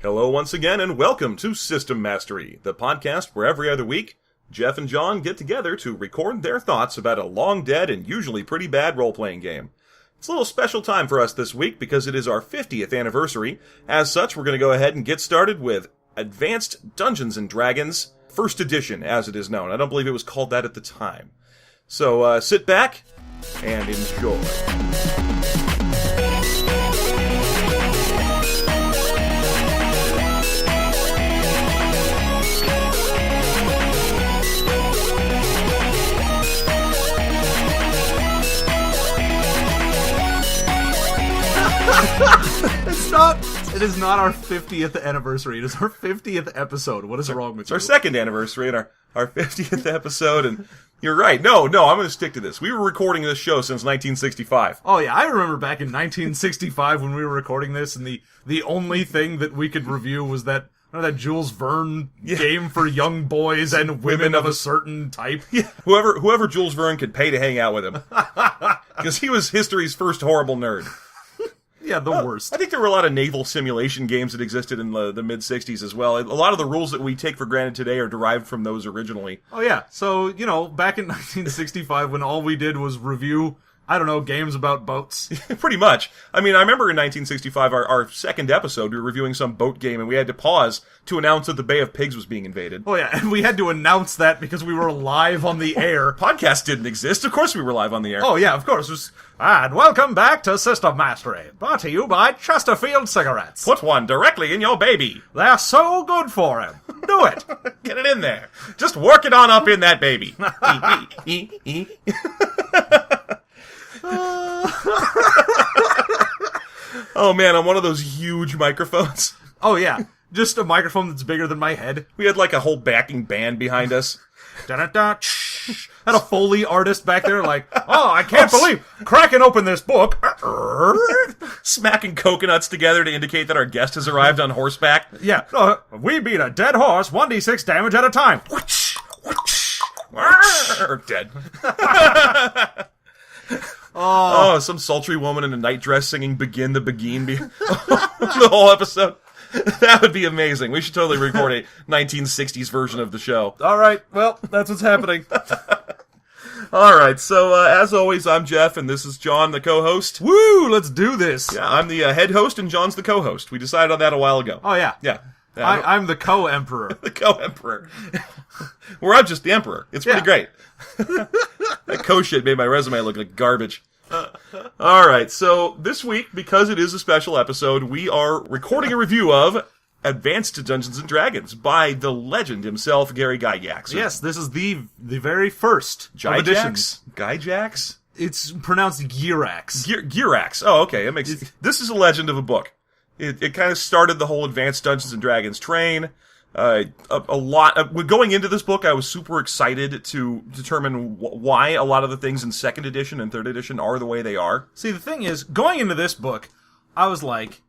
Hello once again, and welcome to System Mastery, the podcast where every other week, Jeff and John get together to record their thoughts about a long-dead and usually pretty bad role-playing game. It's a little special time for us this week because it is our 50th anniversary. As such, we're going to go ahead and get started with Advanced Dungeons & Dragons, First Edition, as it is known. I don't believe it was called that at the time. So, sit back and enjoy. It is not our 50th anniversary. It is our 50th episode. What is wrong with It's you? our second anniversary and our 50th episode, and you're right. No, I'm going to stick to this. We were recording this show since 1965. Oh yeah, I remember back in 1965 when we were recording this, and the only thing that we could review was that Jules Verne game for young boys and women of a certain type. Yeah, whoever Jules Verne could pay to hang out with him. Because he was history's first horrible nerd. Yeah, the worst. I think there were a lot of naval simulation games that existed in the mid-'60s as well. A lot of the rules that we take for granted today are derived from those originally. Oh yeah, so, back in 1965 when all we did was review, games about boats. Pretty much. I mean, I remember in 1965, our second episode, we were reviewing some boat game, and we had to pause to announce that the Bay of Pigs was being invaded. Oh yeah, and we had to announce that because we were live on the air. Podcasts didn't exist. Of course we were live on the air. Oh yeah, of course. And welcome back to System Mastery, brought to you by Chesterfield Cigarettes. Put one directly in your baby. They're so good for him. Do it. Get it in there. Just work it on up in that baby. Oh man, on one of those huge microphones. Oh yeah, just a microphone that's bigger than my head. We had like a whole backing band behind us. Had a Foley artist back there like, oh, I can't believe cracking open this book. Smacking coconuts together to indicate that our guest has arrived on horseback. Yeah, we beat a dead horse 1d6 damage at a time. Or dead. Oh, some sultry woman in a night dress singing Begin the Begin the whole episode. That would be amazing. We should totally record a 1960s version of the show. All right, well, that's what's happening. All right, so as always, I'm Jeff, and this is John, the co-host. Woo, let's do this. Yeah, I'm the head host, and John's the co-host. We decided on that a while ago. Oh, yeah. Yeah. I'm the co-emperor. The co-emperor. Where I'm just the emperor. It's pretty great. That co-shit made my resume look like garbage. All right, so this week, because it is a special episode, we are recording a review of Advanced Dungeons & Dragons by the legend himself, Gary Gygax. Yes, this is the very first editions. Gygax? It's pronounced Gyrax. Gyrax. Oh, okay. This is a legend of a book. It kind of started the whole Advanced Dungeons & Dragons train. Going into this book, I was super excited to determine why a lot of the things in second edition and third edition are the way they are. See, the thing is, going into this book, I was like,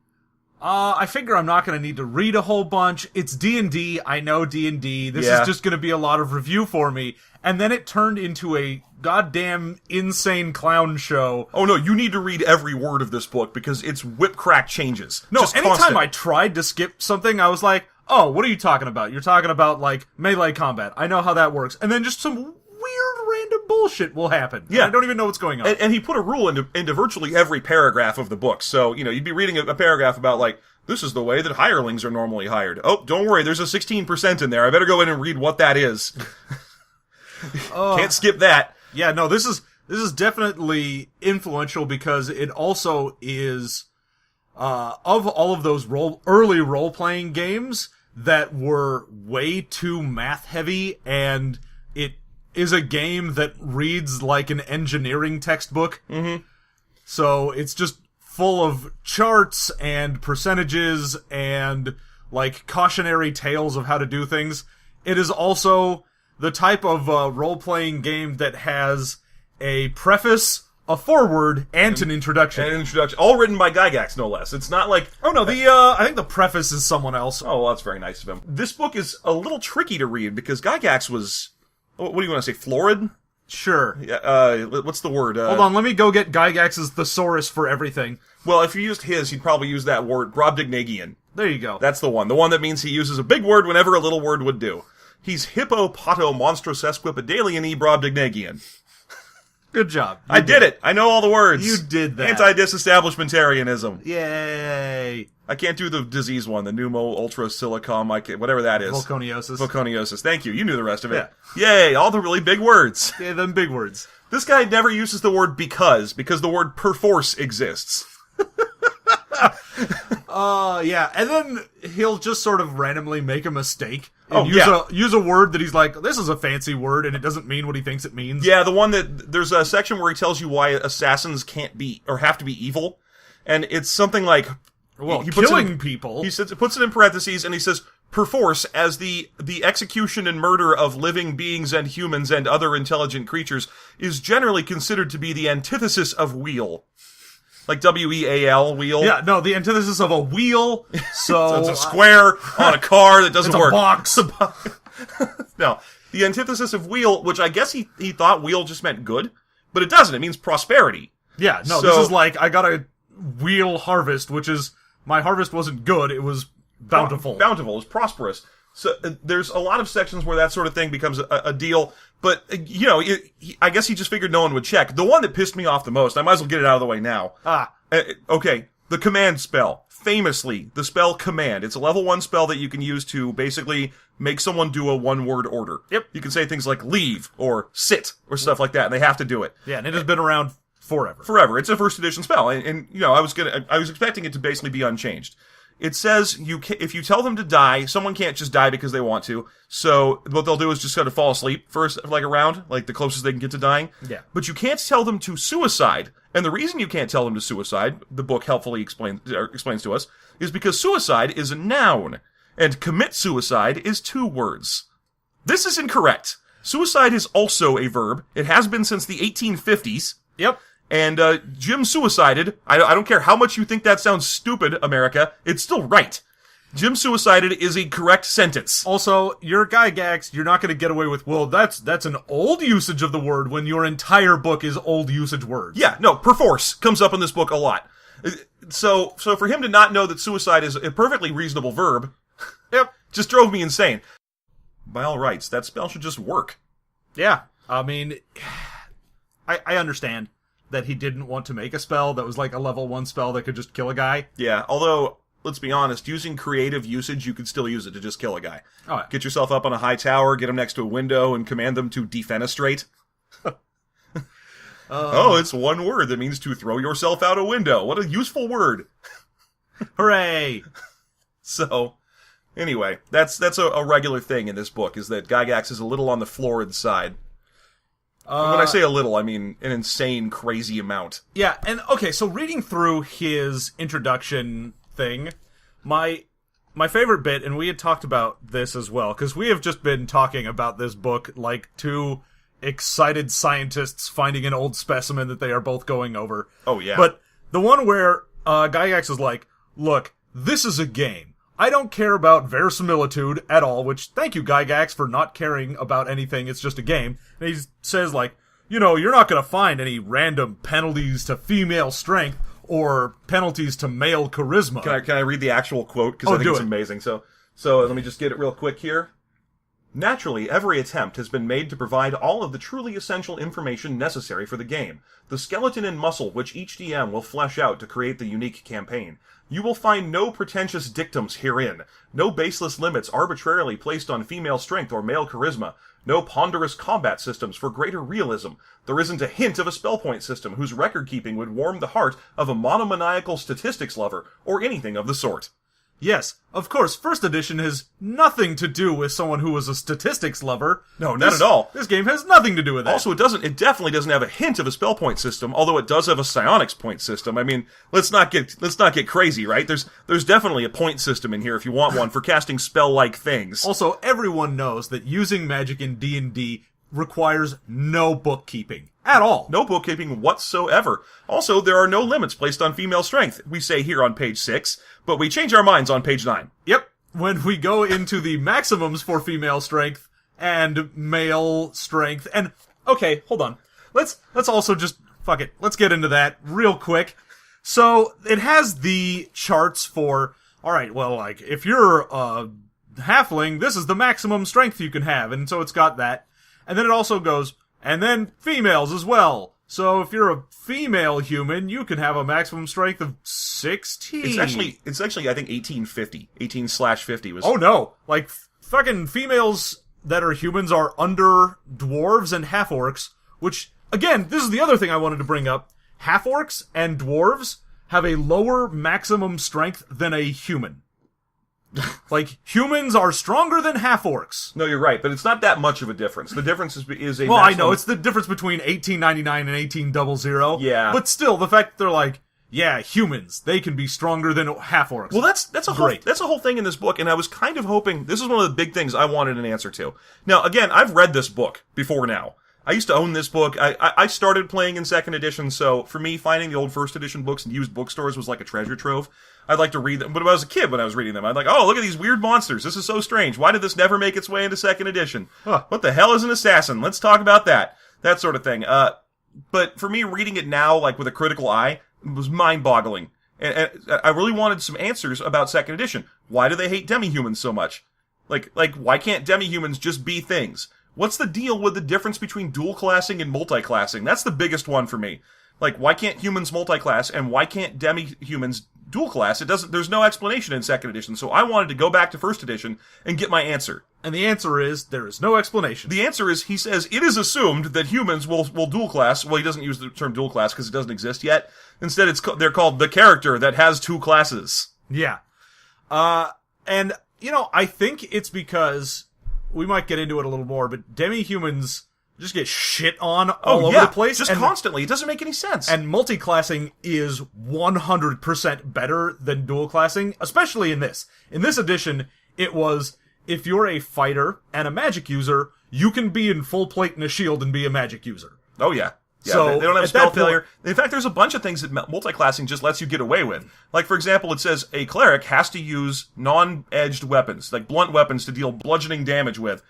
I figure I'm not going to need to read a whole bunch. It's D&D. I know D&D. This is just going to be a lot of review for me. And then it turned into a goddamn insane clown show. Oh no, you need to read every word of this book because its whip crack changes. No, just anytime constant. I tried to skip something, I was like, oh, what are you talking about? You're talking about, like, melee combat. I know how that works. And then just some weird random bullshit will happen. Yeah. I don't even know what's going on. And he put a rule into virtually every paragraph of the book. So, you'd be reading a paragraph about, like, this is the way that hirelings are normally hired. Oh, don't worry, there's a 16% in there. I better go in and read what that is. Can't skip that. Yeah, no, this is definitely influential because it also is, of all of those early role-playing games that were way too math-heavy, and it is a game that reads like an engineering textbook. Mm-hmm. So it's just full of charts and percentages and, like, cautionary tales of how to do things. It is also the type of role-playing game that has a preface, a foreword, and an introduction. And an introduction. All written by Gygax, no less. It's not like... Oh, no, I think the preface is someone else. Oh, well, that's very nice of him. This book is a little tricky to read because Gygax was... What do you want to say? Florid? Sure. What's the word? Hold on, let me go get Gygax's thesaurus for everything. Well, if you used his, he'd probably use that word, Brobdingnagian. There you go. That's the one. The one that means he uses a big word whenever a little word would do. He's hippopoto monstrous esquipedalian ebrobdignagian. Good job. I did it. I know all the words. You did that. Anti-disestablishmentarianism. Yay. I can't do the disease one, the pneumo ultra silicom, whatever that is. Volconiosis. Thank you. You knew the rest of it. Yeah. Yay, all the really big words. Yeah, them big words. This guy never uses the word because the word perforce exists. Yeah, and then he'll just sort of randomly make a mistake Oh, and use a word that he's like, this is a fancy word, and it doesn't mean what he thinks it means. Yeah, the one that, there's a section where he tells you why assassins can't be, or have to be evil, and it's something like, Well, he puts killing people. He says, puts it in parentheses, and he says, perforce, as the execution and murder of living beings and humans and other intelligent creatures is generally considered to be the antithesis of weal. Like W-E-A-L, wheel. Yeah, no, the antithesis of a wheel, so... It's a square on a car that doesn't work. It's a box. No, the antithesis of wheel, which I guess he thought wheel just meant good, but it doesn't. It means prosperity. Yeah, no, this is like, I got a wheel harvest, which is, my harvest wasn't good, it was bountiful. Bountiful is prosperous. So there's a lot of sections where that sort of thing becomes a deal, but, you know, I guess he just figured no one would check. The one that pissed me off the most, I might as well get it out of the way now. Okay, the command spell. Famously, the spell command. It's a level 1 spell that you can use to basically make someone do a one-word order. Yep. You can say things like leave, or sit, or stuff like that, and they have to do it. Yeah, and it has been around forever. Forever. It's a first edition spell, and you know, I was expecting it to basically be unchanged. It says if you tell them to die, someone can't just die because they want to. So what they'll do is just kind of fall asleep for like a round, like the closest they can get to dying. Yeah. But you can't tell them to suicide. And the reason you can't tell them to suicide, the book helpfully explains to us, is because suicide is a noun, and commit suicide is 2 words. This is incorrect. Suicide is also a verb. It has been since the 1850s. Yep. And Jim suicided. I don't care how much you think that sounds stupid, America. It's still right. Jim suicided is a correct sentence. Also, you're Gygax, you're not going to get away with, well, that's an old usage of the word when your entire book is old usage words. Yeah, no, perforce comes up in this book a lot. So for him to not know that suicide is a perfectly reasonable verb, Yep. just drove me insane. By all rights, that spell should just work. Yeah. I mean, I understand that he didn't want to make a spell that was like a level 1 spell that could just kill a guy. Yeah, although, let's be honest, using creative usage, you could still use it to just kill a guy. Oh, yeah. Get yourself up on a high tower, get him next to a window, and command them to defenestrate. Oh, it's one word that means to throw yourself out a window. What a useful word. Hooray! So, anyway, that's a regular thing in this book, is that Gygax is a little on the florid side. When I say a little, I mean an insane, crazy amount. Yeah, and okay, so reading through his introduction thing, my favorite bit, and we had talked about this as well, because we have just been talking about this book like 2 excited scientists finding an old specimen that they are both going over. Oh, yeah. But the one where Gygax is like, look, this is a game. I don't care about verisimilitude at all, which, thank you, Gygax, for not caring about anything, it's just a game. And he says, like, you know, you're not gonna find any random penalties to female strength or penalties to male charisma. Can I read the actual quote? Because I think it's amazing. So let me just get it real quick here. Naturally, every attempt has been made to provide all of the truly essential information necessary for the game, the skeleton and muscle which each DM will flesh out to create the unique campaign. You will find no pretentious dictums herein, no baseless limits arbitrarily placed on female strength or male charisma, no ponderous combat systems for greater realism. There isn't a hint of a spell point system whose record-keeping would warm the heart of a monomaniacal statistics lover, or anything of the sort. Yes, of course, first edition has nothing to do with someone who was a statistics lover. No, not at all. This game has nothing to do with that. Also, it definitely doesn't have a hint of a spell point system, although it does have a psionics point system. I mean, let's not get crazy, right? There's definitely a point system in here if you want one for casting spell-like things. Also, everyone knows that using magic in D&D requires no bookkeeping. At all. No bookkeeping whatsoever. Also, there are no limits placed on female strength, we say here on page 6, but we change our minds on page 9. Yep. When we go into the maximums for female strength and male strength, and, okay, hold on. Let's also just, fuck it, let's get into that real quick. So, it has the charts for all right, well, like, if you're a halfling, this is the maximum strength you can have. And so it's got that. And then it also goes, and then females as well. So if you're a female human, you can have a maximum strength of 16. It's actually, I think 1850. 18/50 was... Oh no. Like, fucking females that are humans are under dwarves and half-orcs, which, again, this is the other thing I wanted to bring up. Half-orcs and dwarves have a lower maximum strength than a human. Like, humans are stronger than half-orcs. No, you're right, but it's not that much of a difference. The difference is a Well, maximum... I know, it's the difference between 1899 and 1800. Yeah. But still, the fact that they're like, yeah, humans, they can be stronger than half-orcs. Well, that's a whole thing in this book, and I was kind of hoping... This is one of the big things I wanted an answer to. Now, again, I've read this book before now. I used to own this book. I started playing in 2nd edition, so for me, finding the old 1st edition books in used bookstores was like a treasure trove. I'd like to read them, but when I was a kid when I was reading them, I'd like, oh, look at these weird monsters. This is so strange. Why did this never make its way into 2nd edition? Huh. What the hell is an assassin? Let's talk about that. That sort of thing. But for me, reading it now, like with a critical eye, it was mind-boggling. And I really wanted some answers about 2nd edition. Why do they hate demi-humans so much? Like, why can't demi-humans just be things? What's the deal with the difference between dual-classing and multi-classing? That's the biggest one for me. Like, why can't humans multi-class, and why can't demi-humans dual-class? There's no explanation in 2nd edition, so I wanted to go back to 1st edition and get my answer. And the answer is, there is no explanation. The answer is, he says, it is assumed that humans will dual-class. Well, he doesn't use the term dual-class because it doesn't exist yet. Instead, they're called the character that has 2 classes. Yeah. And, I think it's because... We might get into it a little more, but demi-humans just get shit on all over the place. Just constantly. It doesn't make any sense. And multi-classing is 100% better than dual-classing, especially in this. In this edition, it was, if you're a fighter and a magic user, you can be in full plate and a shield and be a magic user. Oh, yeah. Yeah, so they don't have spell failure. In fact, there's a bunch of things that multi-classing just lets you get away with. Like, for example, it says a cleric has to use non-edged weapons, like blunt weapons to deal bludgeoning damage with.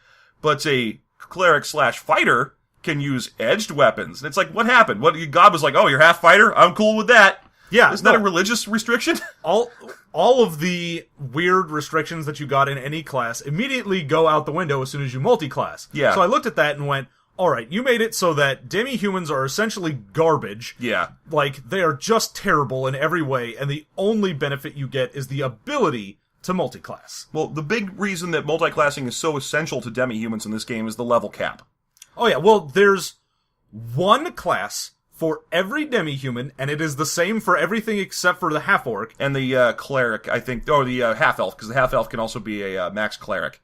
But a cleric/fighter can use edged weapons. And it's like, what happened? God was like, oh, you're half fighter? I'm cool with that. Yeah. Isn't that a religious restriction? All of the weird restrictions that you got in any class immediately go out the window as soon as you multi-class. Yeah. So I looked at that and went, alright, you made it so that demi-humans are essentially garbage. Yeah. Like, they are just terrible in every way, and the only benefit you get is the ability to multi-class. Well, the big reason that multi-classing is so essential to demi-humans in this game is the level cap. Oh yeah, well, there's one class for every demi-human, and it is the same for everything except for the half-orc. And the cleric, I think, or the half-elf, because the half-elf can also be a max cleric.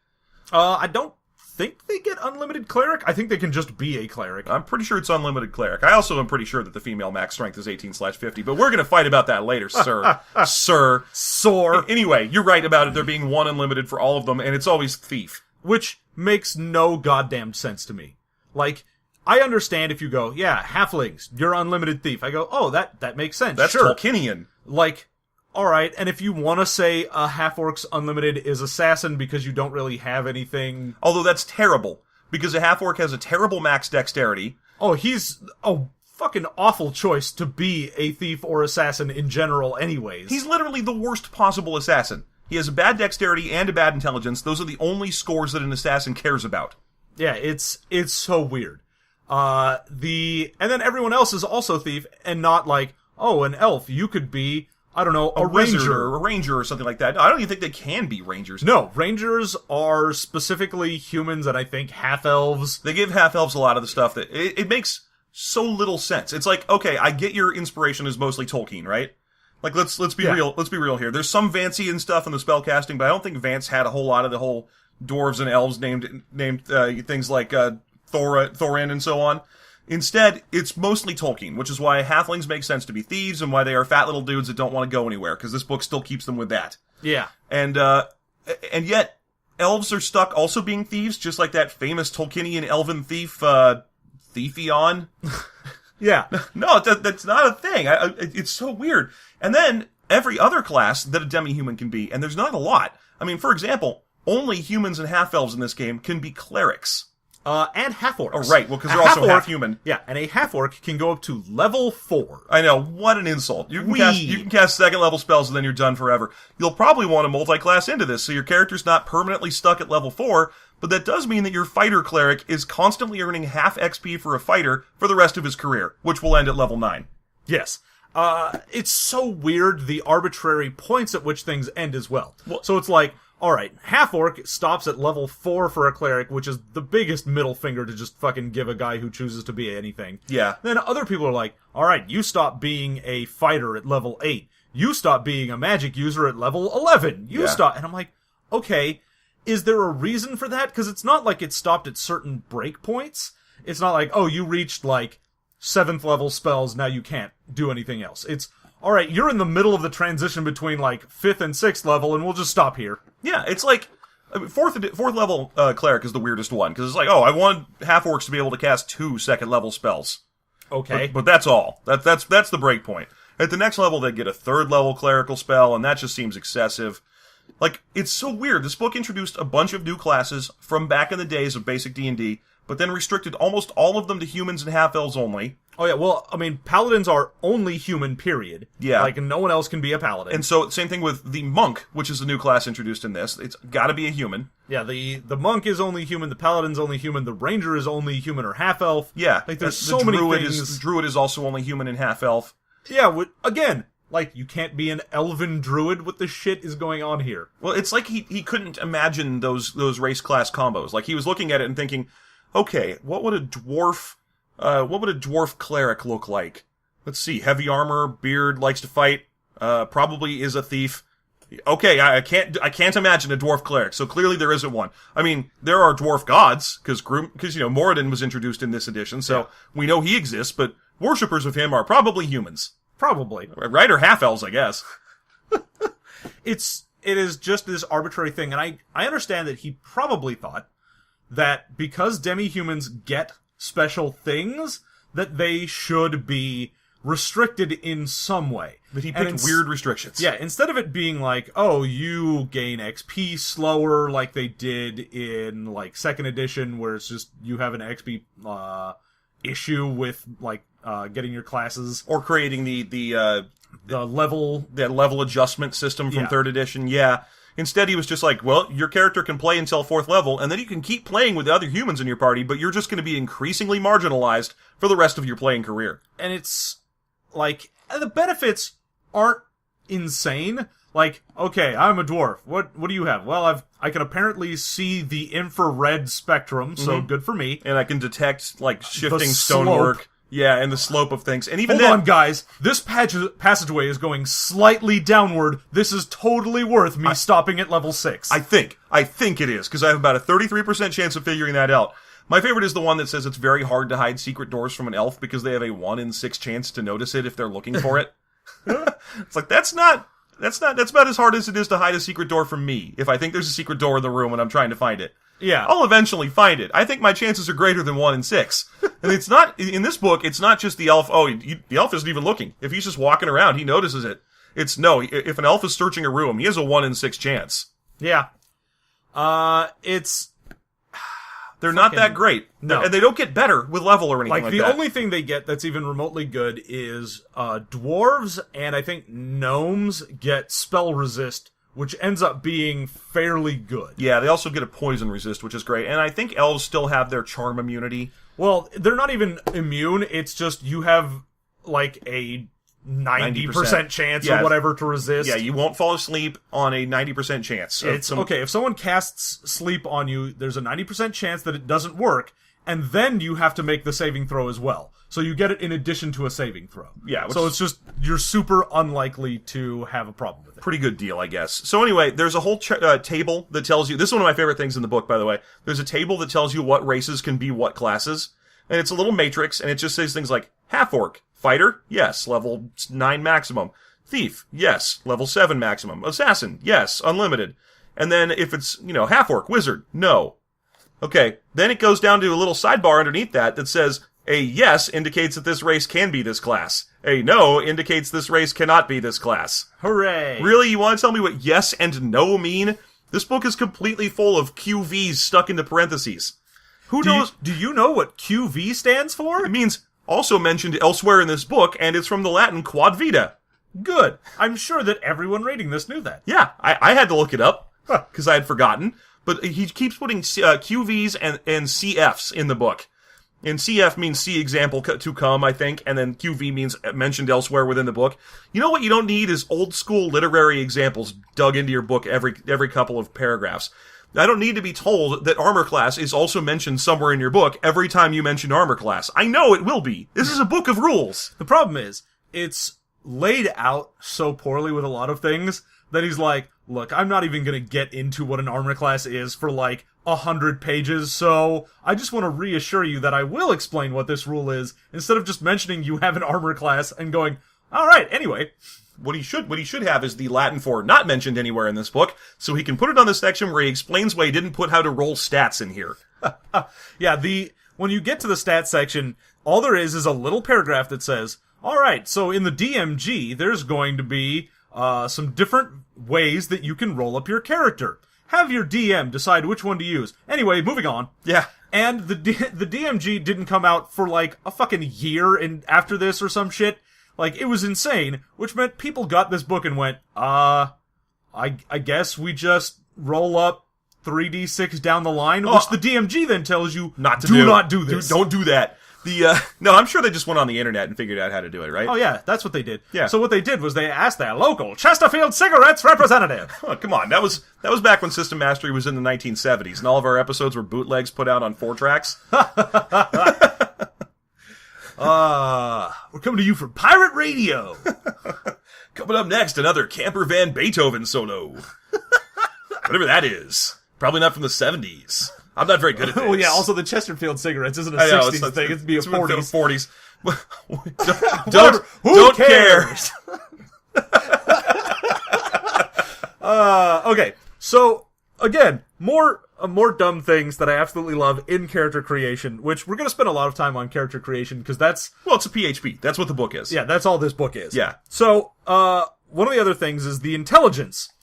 I don't think they get unlimited cleric. I think they can just be a cleric. I'm pretty sure it's unlimited cleric. I also am pretty sure that the female max strength is 18/50, but we're going to fight about that later, sir. Sir. Anyway, you're right about it. There being one unlimited for all of them, and it's always thief. Which makes no goddamn sense to me. Like, I understand if you go, yeah, halflings, you're unlimited thief. I go, oh, that makes sense. That's sure. Tolkienian. Like, alright, and if you want to say a half-orc's unlimited is assassin because you don't really have anything... Although that's terrible, because a half-orc has a terrible max dexterity. Oh, he's a fucking awful choice to be a thief or assassin in general anyways. He's literally the worst possible assassin. He has a bad dexterity and a bad intelligence. Those are the only scores that an assassin cares about. Yeah, it's so weird. And then everyone else is also thief, and not like, oh, an elf, you could be... I don't know, a ranger or something like that. No, I don't even think they can be rangers. No, rangers are specifically humans and I think half-elves. They give half-elves a lot of the stuff that... It makes so little sense. It's like, okay, I get your inspiration is mostly Tolkien, right? Like, let's be real. Let's be real here. There's some Vancian stuff in the spellcasting, but I don't think Vance had a whole lot of the whole dwarves and elves named things like Thorin and so on. Instead, it's mostly Tolkien, which is why halflings make sense to be thieves and why they are fat little dudes that don't want to go anywhere, because this book still keeps them with that. Yeah. And yet, elves are stuck also being thieves, just like that famous Tolkienian elven thief, Thiefion. Yeah. No, that's not a thing. It's so weird. And then, every other class that a demi-human can be, and there's not a lot. I mean, for example, only humans and half-elves in this game can be clerics. And half-orcs. Oh, right. Well, because they're also half-human. Yeah, and a half-orc can go up to level 4. I know. What an insult. You can cast second-level spells and then you're done forever. You'll probably want to multi-class into this, so your character's not permanently stuck at level 4, but that does mean that your fighter cleric is constantly earning half XP for a fighter for the rest of his career, which will end at level 9. Yes. It's so weird, the arbitrary points at which things end as well. So it's like, alright, half-orc stops at level 4 for a cleric, which is the biggest middle finger to just fucking give a guy who chooses to be anything. Yeah. Then other people are like, alright, you stop being a fighter at level 8. You stop being a magic user at level 11. You stop... And I'm like, okay, is there a reason for that? Because it's not like it stopped at certain breakpoints. It's not like, oh, you reached, like, 7th level spells, now you can't do anything else. It's, alright, you're in the middle of the transition between, like, 5th and 6th level, and we'll just stop here. Yeah, it's like, I mean, fourth level cleric is the weirdest one, because it's like, oh, I want half-orcs to be able to cast 2 second-level spells. Okay. But that's all. That's the break point. At the next level, they get a 3rd-level clerical spell, and that just seems excessive. Like, it's so weird. This book introduced a bunch of new classes from back in the days of basic D&D, but then restricted almost all of them to humans and half-elves only. Oh yeah, well, I mean, paladins are only human, period. Yeah. Like, no one else can be a paladin. And so, same thing with the monk, which is a new class introduced in this. It's gotta be a human. Yeah, the monk is only human, the paladin's only human, the ranger is only human or half-elf. Yeah. Like, there's so many things. The druid is also only human and half-elf. Yeah, again, like, you can't be an elven druid. What the shit is going on here? Well, it's like he couldn't imagine those race class combos. Like, he was looking at it and thinking, okay, what would a dwarf cleric look like? Let's see, heavy armor, beard, likes to fight, probably is a thief. Okay, I can't imagine a dwarf cleric, so clearly there isn't one. I mean, there are dwarf gods, because Moradin was introduced in this edition, so we know he exists, but worshippers of him are probably humans. Probably. Right, or half-elves, I guess. It is just this arbitrary thing, and I understand that he probably thought that because demi-humans get special things, that they should be restricted in some way. But he picked weird restrictions. Yeah, instead of it being like, oh, you gain XP slower, like they did in, like, 2nd edition, where it's just, you have an XP, issue with, like, getting your classes. Or creating the level... That level adjustment system from 3rd edition, yeah. Instead, he was just like, well, your character can play until 4th level, and then you can keep playing with the other humans in your party, but you're just going to be increasingly marginalized for the rest of your playing career. And it's, like, the benefits aren't insane. Like, okay, I'm a dwarf. What do you have? Well, I can apparently see the infrared spectrum, so good for me. And I can detect, like, shifting stonework. Yeah, and the slope of things. And even Hold on, guys. This passageway is going slightly downward. This is totally worth me stopping at level 6. I think it is, because I have about a 33% chance of figuring that out. My favorite is the one that says it's very hard to hide secret doors from an elf because they have a 1 in 6 chance to notice it if they're looking for it. It's like, that's about as hard as it is to hide a secret door from me, if I think there's a secret door in the room and I'm trying to find it. Yeah. I'll eventually find it. I think my chances are greater than 1 in 6. And it's not, in this book, it's not just the elf, the elf isn't even looking. If he's just walking around, he notices it. If an elf is searching a room, he has a 1 in 6 chance. Yeah. They're not that great. No. And they don't get better with level or anything like that. The only thing they get that's even remotely good is, dwarves, and I think gnomes get spell resist, which ends up being fairly good. Yeah, they also get a poison resist, which is great. And I think elves still have their charm immunity. Well, they're not even immune, it's just you have, like, a 90% chance or whatever to resist. Yeah, you won't fall asleep on a 90% chance. Okay, if someone casts sleep on you, there's a 90% chance that it doesn't work, and then you have to make the saving throw as well. So you get it in addition to a saving throw. Yeah. So it's just, you're super unlikely to have a problem with it. Pretty good deal, I guess. So anyway, there's a whole table that tells you, this is one of my favorite things in the book, by the way. There's a table that tells you what races can be what classes. And it's a little matrix, and it just says things like, half-orc, fighter, yes, level 9 maximum. Thief, yes, level 7 maximum. Assassin, yes, unlimited. And then if it's, half-orc, wizard, no. Okay, then it goes down to a little sidebar underneath that says, a yes indicates that this race can be this class. A no indicates this race cannot be this class. Hooray! Really? You want to tell me what yes and no mean? This book is completely full of QVs stuck into parentheses. Who knows? Do you know what QV stands for? It means also mentioned elsewhere in this book, and it's from the Latin quod vita. Good. I'm sure that everyone reading this knew that. Yeah, I had to look it up, because I had forgotten. But he keeps putting QVs and CFs in the book. And CF means see example to come, I think, and then QV means mentioned elsewhere within the book. You know what you don't need is old school literary examples dug into your book every couple of paragraphs. I don't need to be told that armor class is also mentioned somewhere in your book every time you mention armor class. I know it will be. This is a book of rules. The problem is, it's laid out so poorly with a lot of things that he's like, look, I'm not even going to get into what an armor class is for like 100 pages, so I just want to reassure you that I will explain what this rule is, instead of just mentioning you have an armor class and going, alright, anyway. What he should have is the Latin for not mentioned anywhere in this book, so he can put it on the section where he explains why he didn't put how to roll stats in here. Yeah, when you get to the stats section, all there is a little paragraph that says, alright, so in the DMG, there's going to be some different ways that you can roll up your character. Have your DM decide which one to use. Anyway, moving on. Yeah. And the DMG didn't come out for like a fucking year after this or some shit. Like, it was insane, which meant people got this book and went, I guess we just roll up 3d6 down the line, which the DMG then tells you not to do not do this. Don't do that. No, I'm sure they just went on the internet and figured out how to do it, right? Oh yeah, that's what they did. Yeah. So what they did was they asked their local Chesterfield Cigarettes representative. Oh, come on, that was back when System Mastery was in the 1970s, and all of our episodes were bootlegs put out on 4-tracks. We're coming to you from Pirate Radio. Coming up next, another Camper Van Beethoven solo. Whatever that is. Probably not from the 70s. I'm not very good at this. Oh yeah, also the Chesterfield Cigarettes isn't a 60s thing, it'd be a 40s. 40s. Don't care. Okay, so, again, more dumb things that I absolutely love in character creation, which we're going to spend a lot of time on character creation, because that's... Well, it's a PHP. That's what the book is. Yeah, that's all this book is. Yeah. So, one of the other things is the intelligence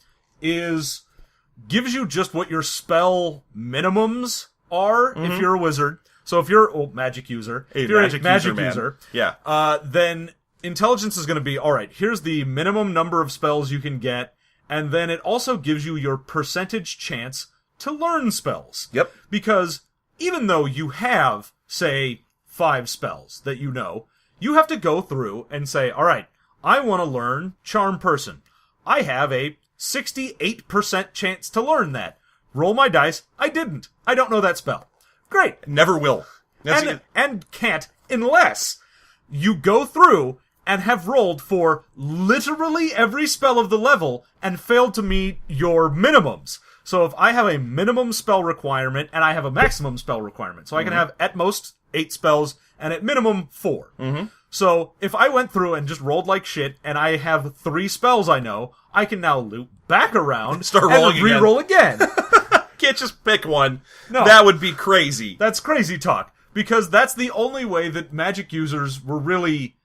gives you just what your spell minimums are if you're a wizard. So if you're a magic user, if you're a magic user, yeah. Then intelligence is going to be, alright, here's the minimum number of spells you can get, and then it also gives you your percentage chance to learn spells. Yep. Because even though you have, say, 5 spells that you have to go through and say, alright, I want to learn Charm Person. I have a 68% chance to learn that. Roll my dice. I didn't. I don't know that spell. Great. Never will. And can't unless you go through and have rolled for literally every spell of the level and failed to meet your minimums. So if I have a minimum spell requirement and I have a maximum spell requirement, so I can have at most 8 spells and at minimum 4. Mm-hmm. So if I went through and just rolled like shit and I have 3 spells I know, I can now loop back around and re-roll again. Can't just pick one. No. That would be crazy. That's crazy talk. Because that's the only way that magic users were really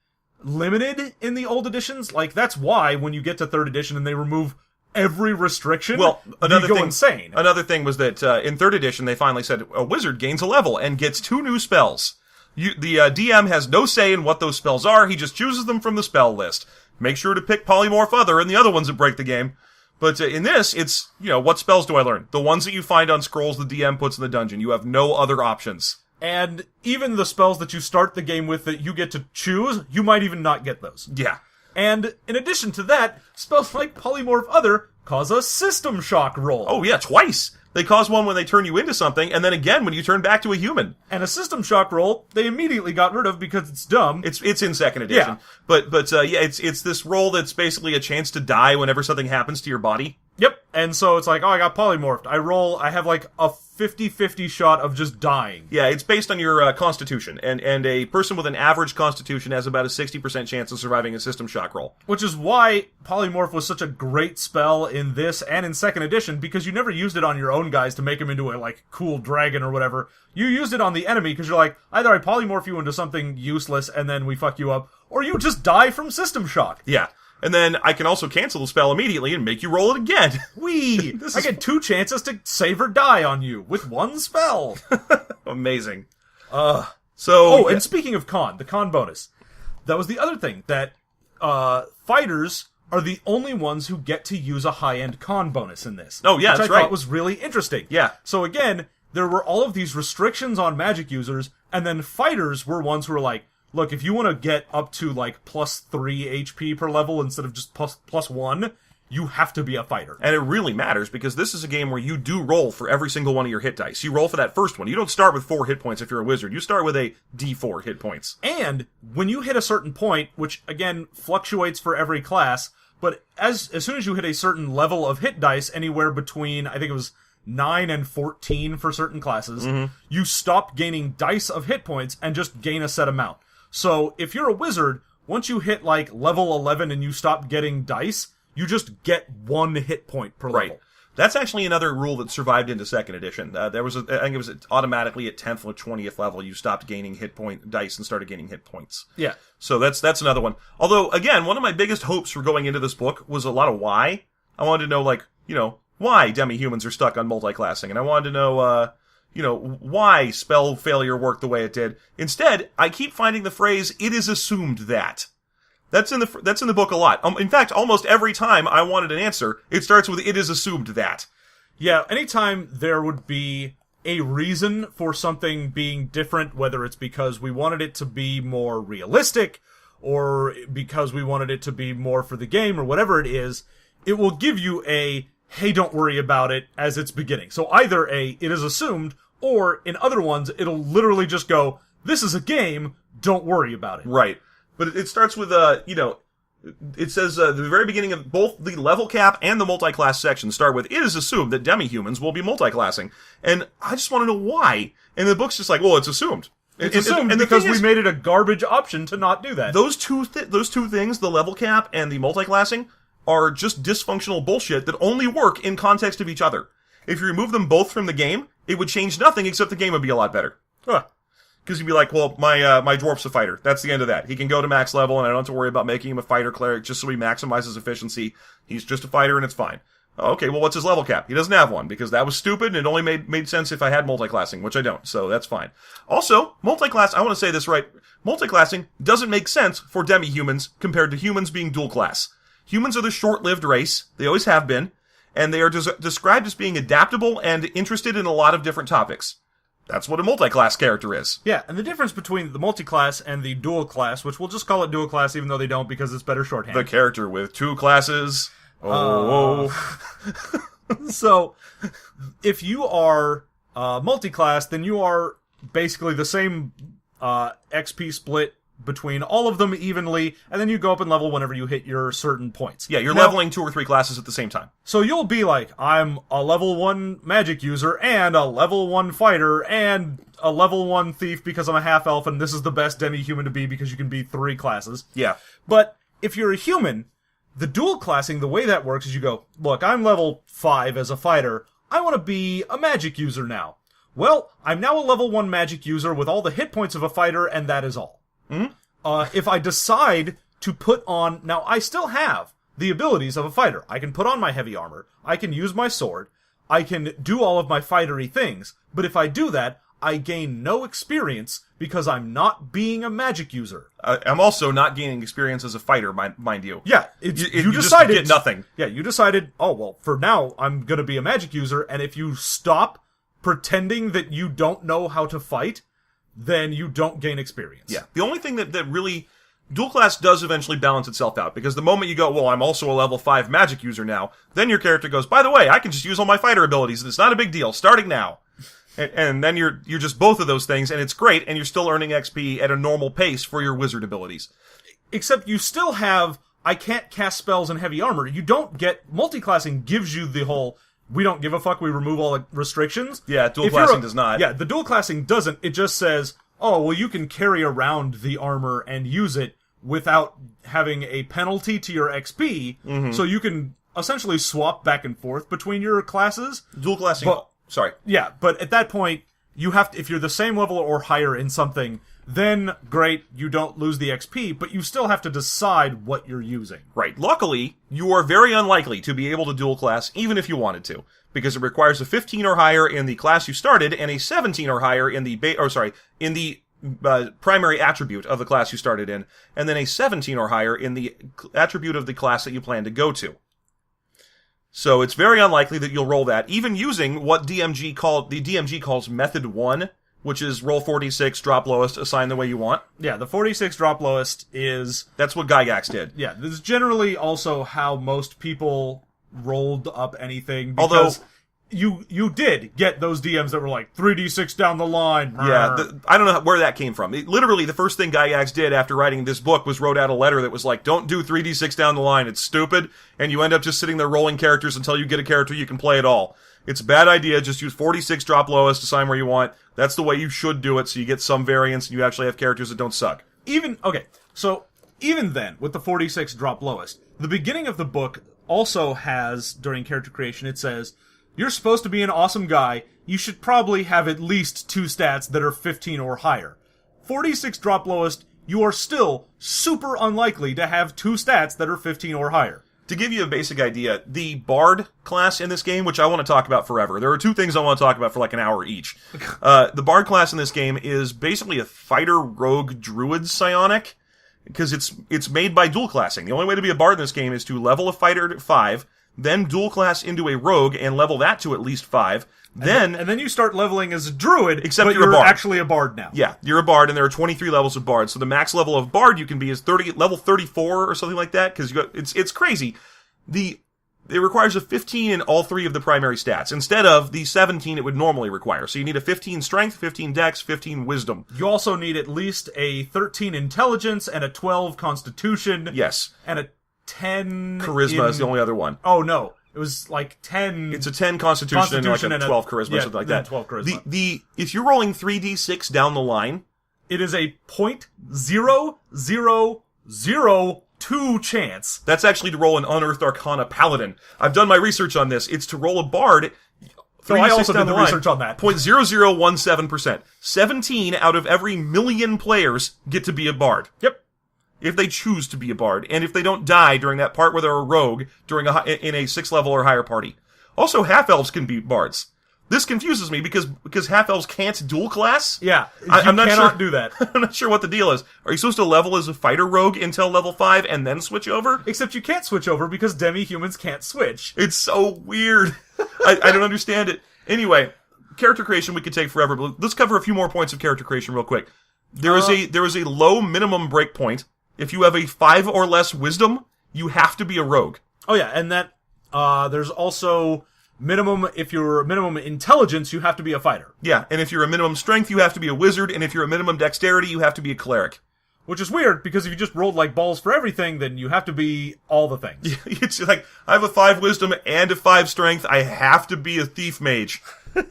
limited in the old editions. Like, that's why when you get to 3rd edition and they remove every restriction, well, another thing, insane. Another thing was that in 3rd edition they finally said a wizard gains a level and gets 2 new spells. The DM has no say in what those spells are. He just chooses them from the spell list. Make sure to pick Polymorph Other and the other ones that break the game. But in this, it's, what spells do I learn? The ones that you find on scrolls the DM puts in the dungeon. You have no other options. And even the spells that you start the game with that you get to choose, you might even not get those. Yeah. And in addition to that, spells like Polymorph Other cause a System Shock roll. Oh yeah, twice. They cause one when they turn you into something, and then again when you turn back to a human. And a System Shock roll, they immediately got rid of because it's dumb. It's in 2nd edition. Yeah. But it's this roll that's basically a chance to die whenever something happens to your body. Yep. And so it's like, I got polymorphed. I have like a 50-50 shot of just dying. Yeah, it's based on your constitution. And a person with an average constitution has about a 60% chance of surviving a System Shock roll. Which is why polymorph was such a great spell in this and in 2nd edition, because you never used it on your own guys to make him into a, cool dragon or whatever. You used it on the enemy because you're like, either I polymorph you into something useless and then we fuck you up, or you just die from System Shock. Yeah. And then I can also cancel the spell immediately and make you roll it again. Whee! I get 2 chances to save or die on you with 1 spell. Amazing. And speaking of the con bonus, that was the other thing, that fighters are the only ones who get to use a high-end con bonus in this. Oh, yeah, which that's I right. thought was really interesting. Yeah. So again, there were all of these restrictions on magic users, and then fighters were ones who were like, look, if you want to get up to, like, plus 3 HP per level instead of just plus 1, you have to be a fighter. And it really matters, because this is a game where you do roll for every single one of your hit dice. You roll for that first one. You don't start with 4 hit points if you're a wizard. You start with a D4 hit points. And when you hit a certain point, which, again, fluctuates for every class, but as soon as you hit a certain level of hit dice, anywhere between, I think it was 9 and 14 for certain classes, you stop gaining dice of hit points and just gain a set amount. So, if you're a wizard, once you hit, like, level 11 and you stop getting dice, you just get 1 hit point per level. Right. That's actually another rule that survived into 2nd edition. There was, I think it was automatically at 10th or 20th level, you stopped gaining hit point dice and started gaining hit points. Yeah. So that's another one. Although, again, one of my biggest hopes for going into this book was a lot of why. I wanted to know, like, why demi-humans are stuck on multi-classing, and I wanted to know, why spell failure worked the way it did. Instead, I keep finding the phrase, "it is assumed that." That's in the book a lot. In fact, almost every time I wanted an answer, it starts with, "it is assumed that." Yeah, anytime there would be a reason for something being different, whether it's because we wanted it to be more realistic, or because we wanted it to be more for the game, or whatever it is, it will give you a, hey, don't worry about it, as its beginning. So either it is assumed, or in other ones, it'll literally just go, this is a game, don't worry about it. Right. But it starts with, it says, the very beginning of both the level cap and the multi-class section start with, "it is assumed that demi-humans will be multi-classing." And I just want to know why. And the book's just like, well, it's assumed. It's assumed because we made it a garbage option to not do that. Those two things, the level cap and the multi-classing, are just dysfunctional bullshit that only work in context of each other. If you remove them both from the game, it would change nothing except the game would be a lot better. Because you'd be like, well, my dwarf's a fighter. That's the end of that. He can go to max level, and I don't have to worry about making him a fighter cleric just so he maximizes efficiency. He's just a fighter, and it's fine. Okay, well, what's his level cap? He doesn't have one, because that was stupid, and it only made sense if I had multi-classing, which I don't, so that's fine. Also, multi-class, I want to say this right, multi-classing doesn't make sense for demi-humans compared to humans being dual-class. Humans are the short-lived race. They always have been. And they are described as being adaptable and interested in a lot of different topics. That's what a multi-class character is. Yeah, and the difference between the multi-class and the dual class, which we'll just call it dual class even though they don't because it's better shorthand. The character with 2 classes. So, if you are multi-class, then you are basically the same XP split between all of them evenly, and then you go up in level whenever you hit your certain points. Yeah, you're leveling 2 or 3 classes at the same time. So you'll be like, I'm a level 1 magic user, and a level 1 fighter, and a level 1 thief because I'm a half-elf, and this is the best demi-human to be because you can be 3 classes. Yeah. But if you're a human, the dual classing, the way that works is you go, look, I'm level 5 as a fighter, I want to be a magic user now. Well, I'm now a level 1 magic user with all the hit points of a fighter, and that is all. If I decide to put on... Now, I still have the abilities of a fighter. I can put on my heavy armor. I can use my sword. I can do all of my fightery things. But if I do that, I gain no experience because I'm not being a magic user. I'm also not gaining experience as a fighter, mind you. Yeah, you decided... just get nothing. Yeah, you decided, oh, well, for now, I'm going to be a magic user, and if you stop pretending that you don't know how to fight, then you don't gain experience. Yeah. The only thing that really... Dual class does eventually balance itself out, because the moment you go, well, I'm also a level 5 magic user now, then your character goes, by the way, I can just use all my fighter abilities, and it's not a big deal, starting now. And then you're just both of those things, and it's great, and you're still earning XP at a normal pace for your wizard abilities. Except you still have, I can't cast spells in heavy armor. You don't get... Multiclassing gives you the whole... We don't give a fuck, we remove all the restrictions. Yeah, dual classing does not. Yeah, the dual classing doesn't. It just says, oh, well, you can carry around the armor and use it without having a penalty to your XP, so you can essentially swap back and forth between your classes. Dual classing... Sorry. Yeah, but at that point, you have to, if you're the same level or higher in something, then great, you don't lose the XP, but you still have to decide what you're using. Right. Luckily, you are very unlikely to be able to dual class, even if you wanted to. because it requires a 15 or higher in the class you started and a 17 or higher in the primary attribute of the class you started in, and then a 17 or higher in the attribute of the class that you plan to go to. So it's very unlikely that you'll roll that, even using what the DMG calls Method 1, which is roll 46, drop lowest, assign the way you want. Yeah, the 46 drop lowest is... That's what Gygax did. Yeah, this is generally also how most people rolled up anything, because... Although... You did get those DMs that were like 3d6 down the line. Yeah, I don't know where that came from. Literally, the first thing Gygax did after writing this book was wrote out a letter that was like, don't do 3d6 down the line, it's stupid, and you end up just sitting there rolling characters until you get a character you can play at all. It's a bad idea, just use 46, drop lowest, assign where you want. That's the way you should do it, so you get some variance and you actually have characters that don't suck. Even then, with the 46 drop lowest, the beginning of the book also has, during character creation, it says... You're supposed to be an awesome guy. You should probably have at least 2 stats that are 15 or higher. 46 drop lowest, you are still super unlikely to have 2 stats that are 15 or higher. To give you a basic idea, the Bard class in this game, which I want to talk about forever, there are 2 things I want to talk about for like an hour each. The Bard class in this game is basically a fighter rogue druid psionic, because it's made by dual classing. The only way to be a Bard in this game is to level a fighter to 5, then dual class into a rogue and level that to at least 5. And then you start leveling as a druid, except but you're a bard. Actually a bard now. Yeah, you're a bard, and there are 23 levels of bard. So the max level of bard you can be is level 34 or something like that. Because it's crazy. It requires a 15 in all 3 of the primary stats instead of the 17 it would normally require. So you need a 15 strength, 15 dex, 15 wisdom. You also need at least a 13 intelligence and a 12 constitution. Yes, and a 10 charisma is the only other one. Oh no, it was like 10. It's a 10 constitution and like a 12 charisma, something like that. 12 charisma. If you're rolling 3d6 down the line, it is a 0.0002 chance. That's actually to roll an Unearthed Arcana Paladin. I've done my research on this. It's to roll a bard. So I also did the research on that. 0.0017%. 17 out of every million players get to be a bard. Yep. If they choose to be a bard, and if they don't die during that part where they're a rogue in a 6 level or higher party. Also, half-elves can be bards. This confuses me because half-elves can't dual class? Yeah, I'm not cannot sure, do that. I'm not sure what the deal is. Are you supposed to level as a fighter rogue until level 5 and then switch over? Except you can't switch over because demi-humans can't switch. It's so weird. I don't understand it. Anyway, character creation we could take forever, but let's cover a few more points of character creation real quick. There is a low minimum break point. If you have a 5 or less wisdom, you have to be a rogue. Oh yeah, and that there's also if you're minimum intelligence, you have to be a fighter. Yeah, and if you're a minimum strength, you have to be a wizard, and if you're a minimum dexterity, you have to be a cleric. Which is weird, because if you just rolled like balls for everything, then you have to be all the things. It's like, I have a 5 wisdom and a 5 strength, I have to be a thief mage. I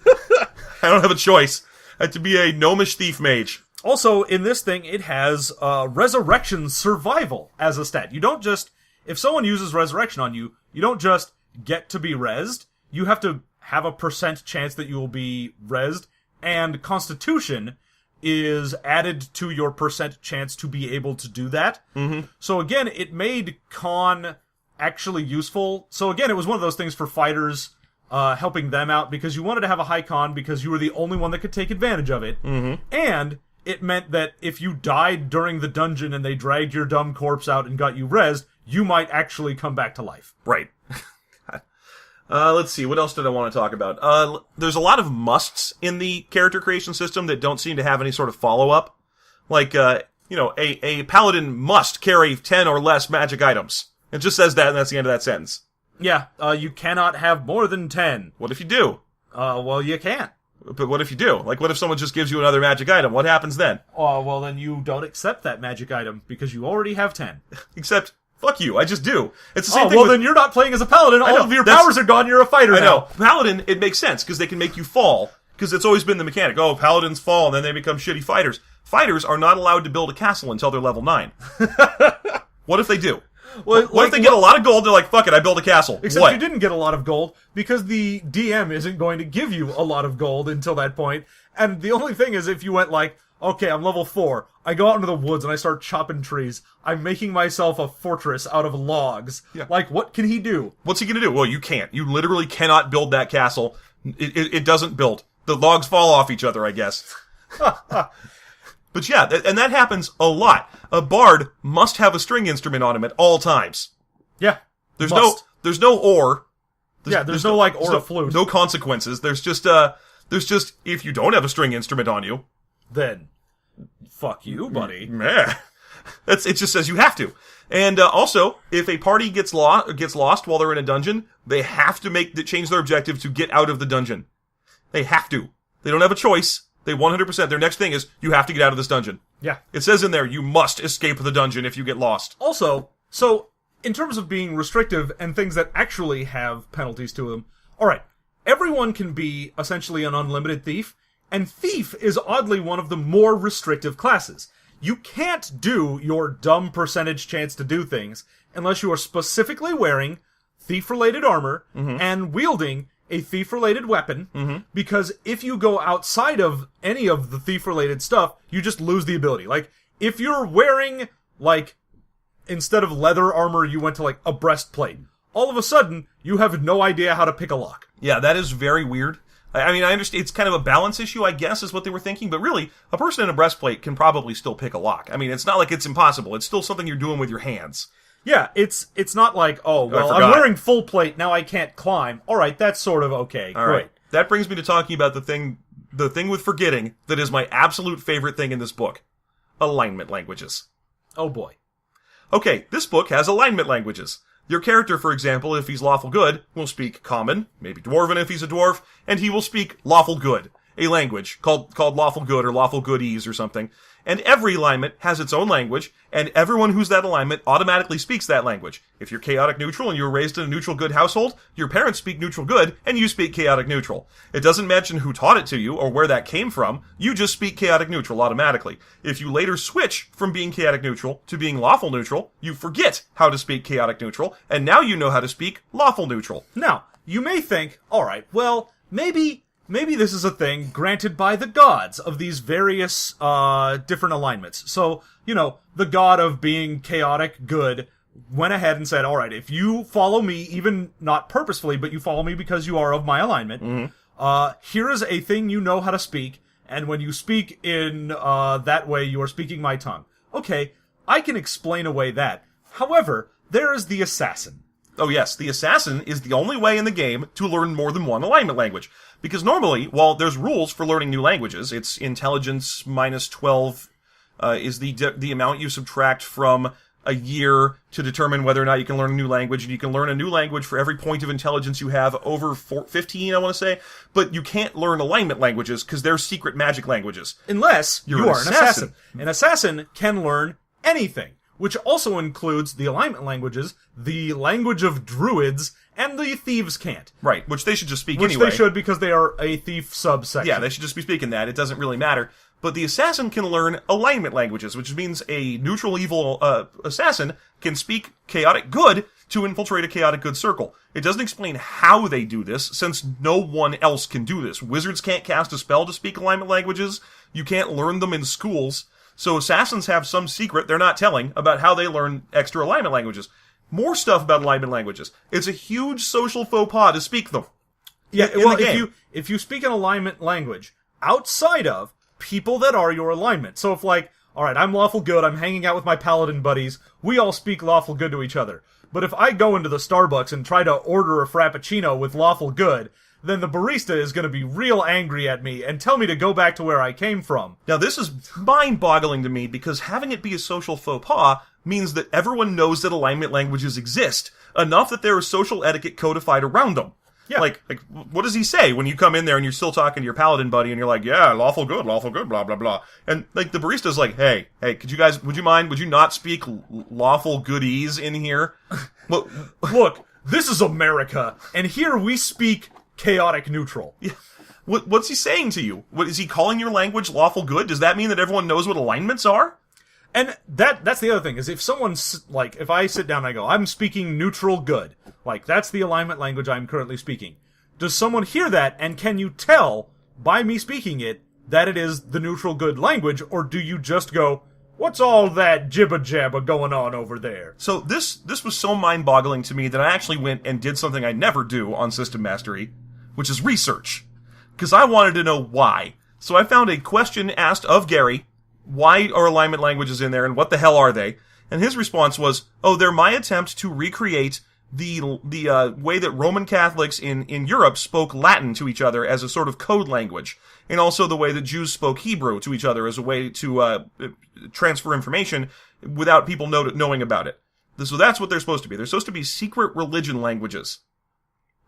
don't have a choice. I have to be a gnomish thief mage. Also, in this thing, it has Resurrection Survival as a stat. You don't just... If someone uses Resurrection on you, you don't just get to be rezzed. You have to have a % chance that you will be rezzed. And Constitution is added to your % chance to be able to do that. Mm-hmm. So again, it made Con actually useful. So again, it was one of those things for fighters... helping them out, because you wanted to have a high con because you were the only one that could take advantage of it. Mm-hmm. And... it meant that if you died during the dungeon and they dragged your dumb corpse out and got you rezzed, you might actually come back to life. Right. Let's see, what else did I want to talk about? There's a lot of musts in the character creation system that don't seem to have any sort of follow-up. Like, a paladin must carry 10 or less magic items. It just says that, and that's the end of that sentence. Yeah, you cannot have more than 10. What if you do? Well, you can't. But what if you do? Like, what if someone just gives you another magic item? What happens then? Oh, well, then you don't accept that magic item, because you already have 10. Except, fuck you, I just do. It's the same thing well, then you're not playing as a paladin. All of your powers are gone, you're a fighter now. I know. Paladin, it makes sense, because they can make you fall. Because it's always been the mechanic. Oh, paladins fall, and then they become shitty fighters. Fighters are not allowed to build a castle until they're level 9. What if they do? Well, what if they get a lot of gold, they're like, fuck it, I build a castle. Except you didn't get a lot of gold, because the DM isn't going to give you a lot of gold until that point. And the only thing is, if you went like, Okay, I'm level 4. I go out into the woods and I start chopping trees. I'm making myself a fortress out of logs. Yeah. Like, what can he do? What's he gonna do? Well, you can't. You literally cannot build that castle. It doesn't build. The logs fall off each other, I guess. But yeah, and that happens a lot. A bard must have a string instrument on him at all times. Yeah. There's must. no or. There's no like or a flute. No consequences. There's just if you don't have a string instrument on you, then fuck you, buddy. Meh. It just says you have to. And also, if a party gets lost while they're in a dungeon, they have to change their objective to get out of the dungeon. They have to. They don't have a choice. They 100%. Their next thing is you have to get out of this dungeon. Yeah. It says in there you must escape the dungeon if you get lost. Also, so in terms of being restrictive and things that actually have penalties to them, all right, everyone can be essentially an unlimited thief, and thief is oddly one of the more restrictive classes. You can't do your dumb percentage chance to do things unless you are specifically wearing thief-related armor and wielding a thief-related weapon, because if you go outside of any of the thief-related stuff, you just lose the ability. Like, if you're wearing, like, instead of leather armor, you went to, like, a breastplate, all of a sudden, you have no idea how to pick a lock. Yeah, that is very weird. I mean, I understand it's kind of a balance issue, I guess, is what they were thinking, but really, a person in a breastplate can probably still pick a lock. I mean, it's not like it's impossible. It's still something you're doing with your hands. Yeah, it's not like, oh, well, I'm wearing full plate, now I can't climb. Alright, that's sort of okay, All great. Right. That brings me to talking about the thing with forgetting that is my absolute favorite thing in this book. Alignment languages. Oh boy. Okay, this book has alignment languages. Your character, for example, if he's lawful good, will speak common, maybe dwarven if he's a dwarf, and he will speak lawful good, a language called lawful good or lawful goodese or something. And every alignment has its own language, and everyone who's that alignment automatically speaks that language. If you're chaotic neutral and you were raised in a neutral good household, your parents speak neutral good, and you speak chaotic neutral. It doesn't mention who taught it to you or where that came from, you just speak chaotic neutral automatically. If you later switch from being chaotic neutral to being lawful neutral, you forget how to speak chaotic neutral, and now you know how to speak lawful neutral. Now, you may think, alright, well, maybe this is a thing granted by the gods of these various, different alignments. So, the god of being chaotic good went ahead and said, alright, if you follow me, even not purposefully, but you follow me because you are of my alignment, here is a thing you know how to speak, and when you speak in, that way, you are speaking my tongue. Okay, I can explain away that. However, there is the assassin. Oh yes, the assassin is the only way in the game to learn more than one alignment language. Because normally, while there's rules for learning new languages, it's intelligence minus 12 is the amount you subtract from a year to determine whether or not you can learn a new language, and you can learn a new language for every point of intelligence you have over 15, I want to say, but you can't learn alignment languages because they're secret magic languages. Unless you are an assassin. An assassin can learn anything, which also includes the alignment languages, the language of druids, and the thieves can't. Right, which they should just speak anyway. Which they should, because they are a thief subsection. Yeah, they should just be speaking that. It doesn't really matter. But the assassin can learn alignment languages, which means a neutral evil assassin can speak chaotic good to infiltrate a chaotic good circle. It doesn't explain how they do this, since no one else can do this. Wizards can't cast a spell to speak alignment languages. You can't learn them in schools. So assassins have some secret they're not telling about how they learn extra alignment languages. More stuff about alignment languages. It's a huge social faux pas to speak them. Yeah, well, if you speak an alignment language outside of people that are your alignment. So if alright, I'm lawful good, I'm hanging out with my paladin buddies, we all speak lawful good to each other. But if I go into the Starbucks and try to order a frappuccino with lawful good, then the barista is going to be real angry at me and tell me to go back to where I came from. Now this is mind-boggling to me because having it be a social faux pas means that everyone knows that alignment languages exist, enough that there is social etiquette codified around them. Yeah. Like, what does he say when you come in there and you're still talking to your paladin buddy and you're like, yeah, lawful good, blah, blah, blah. And, the barista's like, hey, would you not speak lawful goodese in here? Look, this is America, and here we speak chaotic neutral. Yeah. What's he saying to you? Is he calling your language lawful good? Does that mean that everyone knows what alignments are? And that's the other thing, is if someone's, if I sit down and I go, I'm speaking neutral good, that's the alignment language I'm currently speaking. Does someone hear that, and can you tell, by me speaking it, that it is the neutral good language, or do you just go, what's all that jibba-jabba going on over there? So this was so mind-boggling to me that I actually went and did something I never do on System Mastery, which is research. Because I wanted to know why. So I found a question asked of Gary, why are alignment languages in there and what the hell are they? And his response was, they're my attempt to recreate the way that Roman Catholics in Europe spoke Latin to each other as a sort of code language. And also the way that Jews spoke Hebrew to each other as a way to transfer information without people knowing about it. So that's what they're supposed to be. They're supposed to be secret religion languages.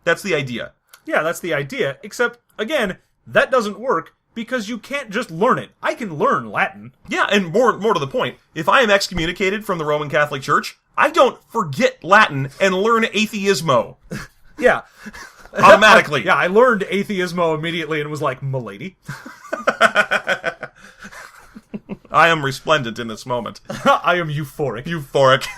That's the idea. Yeah, that's the idea, except, again, that doesn't work because you can't just learn it. I can learn Latin. Yeah, and more to the point, if I am excommunicated from the Roman Catholic Church, I don't forget Latin and learn atheismo. Yeah. Automatically. I learned atheismo immediately and was like, milady. I am resplendent in this moment. I am euphoric. Euphoric.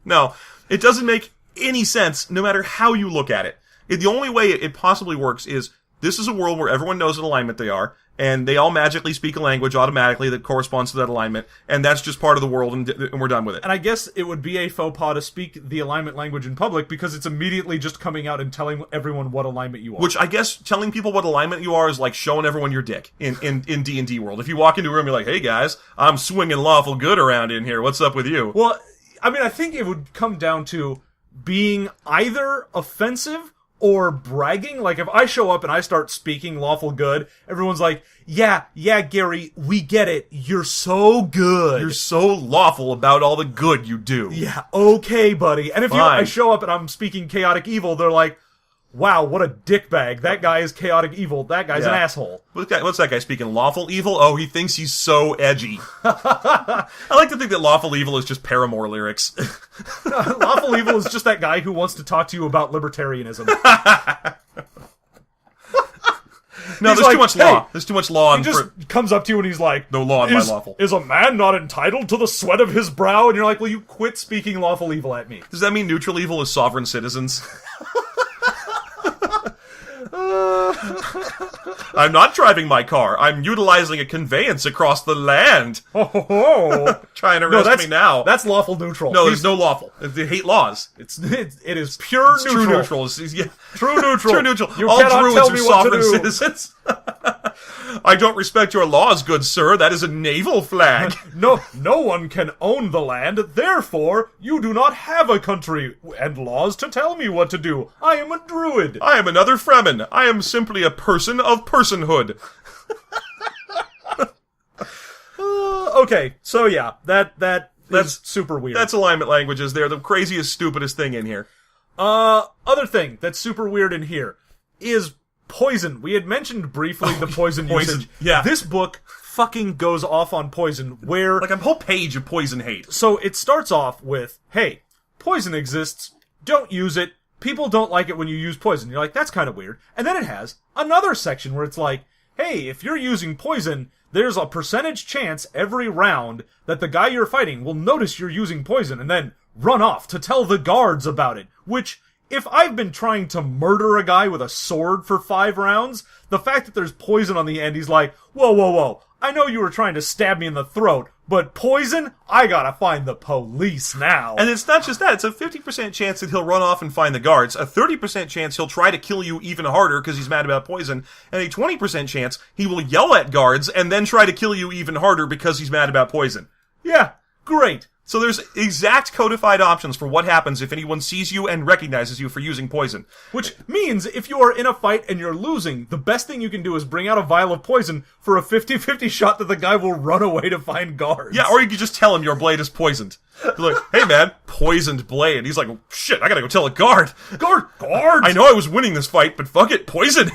No, it doesn't make any sense no matter how you look at it. The only way it possibly works is this is a world where everyone knows what alignment they are, and they all magically speak a language automatically that corresponds to that alignment, and that's just part of the world, and we're done with it. And I guess it would be a faux pas to speak the alignment language in public, because it's immediately just coming out and telling everyone what alignment you are. Which I guess telling people what alignment you are is like showing everyone your dick in D&D world. If you walk into a room, you're like, hey guys, I'm swinging lawful good around in here. What's up with you? Well, I mean, I think it would come down to being either offensive or bragging. Like, if I show up and I start speaking lawful good, everyone's like, yeah, Gary, we get it. You're so good. You're so lawful about all the good you do. Yeah, okay, buddy. And if I show up and I'm speaking chaotic evil, they're like, wow, what a dickbag. That guy is chaotic evil. That guy's an asshole. What's that guy speaking? Lawful evil? Oh, he thinks he's so edgy. I like to think that lawful evil is just Paramore lyrics. Lawful evil is just that guy who wants to talk to you about libertarianism. No, there's too much law. There's too much law. He just comes up to you and he's like, no law in my lawful. Is a man not entitled to the sweat of his brow? And you're like, well, you quit speaking lawful evil at me. Does that mean neutral evil is sovereign citizens? I'm not driving my car. I'm utilizing a conveyance across the land. Trying to arrest me now. That's lawful neutral. No, there's no lawful. They hate laws. It is pure neutral. True neutral. Yeah. True neutral. True neutral. You all cannot druids tell are me what sovereign to do. citizens. I don't respect your laws, good sir. That is a naval flag. No one can own the land. Therefore, you do not have a country and laws to tell me what to do. I am a druid. I am another Fremen. I am simply a person of personhood. Okay, so yeah, that's super weird. That's alignment languages. They're the craziest, stupidest thing in here. Other thing that's super weird in here is poison. We had mentioned briefly the poison usage. Yeah. This book fucking goes off on poison, where like a whole page of poison hate. So it starts off with, hey, poison exists, don't use it, people don't like it when you use poison. You're like, that's kind of weird. And then it has another section where it's like, hey, if you're using poison, there's a percentage chance every round that the guy you're fighting will notice you're using poison and then run off to tell the guards about it. Which, if I've been trying to murder a guy with a sword for 5 rounds, the fact that there's poison on the end, he's like, whoa, I know you were trying to stab me in the throat, but poison? I gotta find the police now. And it's not just that, it's a 50% chance that he'll run off and find the guards, a 30% chance he'll try to kill you even harder because he's mad about poison, and a 20% chance he will yell at guards and then try to kill you even harder because he's mad about poison. Yeah, great. So there's exact codified options for what happens if anyone sees you and recognizes you for using poison. Which means if you are in a fight and you're losing, the best thing you can do is bring out a vial of poison for a 50-50 shot that the guy will run away to find guards. Yeah, or you could just tell him your blade is poisoned. You're like, hey man, poisoned blade. He's like, shit, I gotta go tell a guard. Guard! I know I was winning this fight, but fuck it, poison.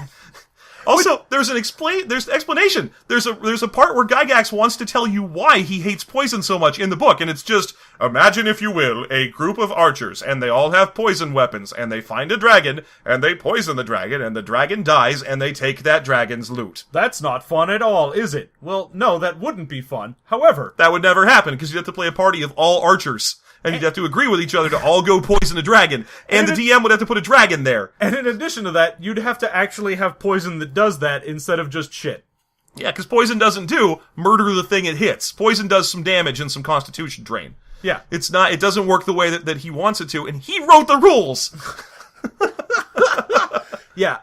Also, there's an explanation. There's a part where Gygax wants to tell you why he hates poison so much in the book, and it's just, imagine, if you will, a group of archers, and they all have poison weapons, and they find a dragon, and they poison the dragon, and the dragon dies, and they take that dragon's loot. That's not fun at all, is it? Well, no, that wouldn't be fun. However, that would never happen, because you'd have to play a party of all archers. And you'd have to agree with each other to all go poison a dragon. And the DM would have to put a dragon there. And in addition to that, you'd have to actually have poison that does that instead of just shit. Yeah, because poison doesn't do murder the thing it hits. Poison does some damage and some constitution drain. Yeah. It doesn't work the way that he wants it to, and he wrote the rules! Yeah,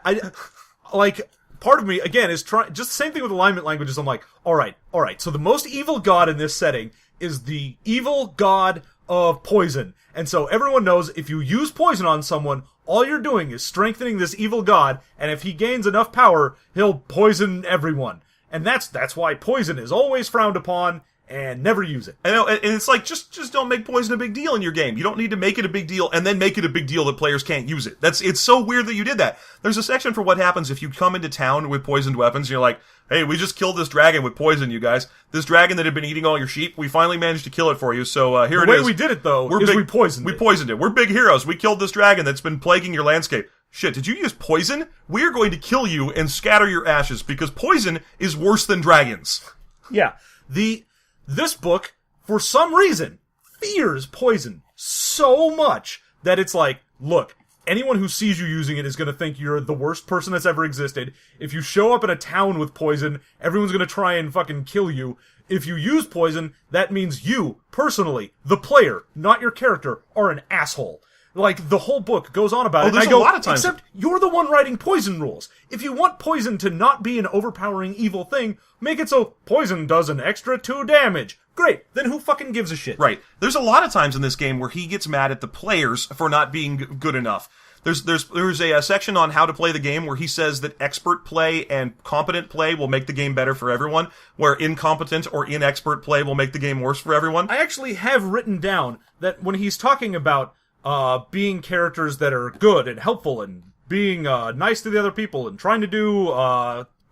part of me, again, is trying, just the same thing with alignment languages. I'm like, alright, so the most evil god in this setting is the evil god of poison. And so everyone knows if you use poison on someone, all you're doing is strengthening this evil god, and if he gains enough power, he'll poison everyone. And that's why poison is always frowned upon, and never use it. I know, and it's like, just don't make poison a big deal in your game. You don't need to make it a big deal and then make it a big deal that players can't use it. It's so weird that you did that. There's a section for what happens if you come into town with poisoned weapons and you're like, hey, we just killed this dragon with poison, you guys. This dragon that had been eating all your sheep, we finally managed to kill it for you, so here it is. The way we did it, though, we poisoned it. We poisoned it. We're big heroes. We killed this dragon that's been plaguing your landscape. Shit, did you use poison? We're going to kill you and scatter your ashes, because poison is worse than dragons. Yeah. This book, for some reason, fears poison so much that it's like, look, anyone who sees you using it is going to think you're the worst person that's ever existed. If you show up in a town with poison, everyone's going to try and fucking kill you. If you use poison, that means you, personally, the player, not your character, are an asshole. Like, the whole book goes on about it. There's and I go, a lot of times. Except you're the one writing poison rules. If you want poison to not be an overpowering evil thing, make it so poison does an extra 2 damage. Great. Then who fucking gives a shit? Right. There's a lot of times in this game where he gets mad at the players for not being good enough. There's a section on how to play the game where he says that expert play and competent play will make the game better for everyone, where incompetent or inexpert play will make the game worse for everyone. I actually have written down that when he's talking about being characters that are good and helpful and being nice to the other people and trying to do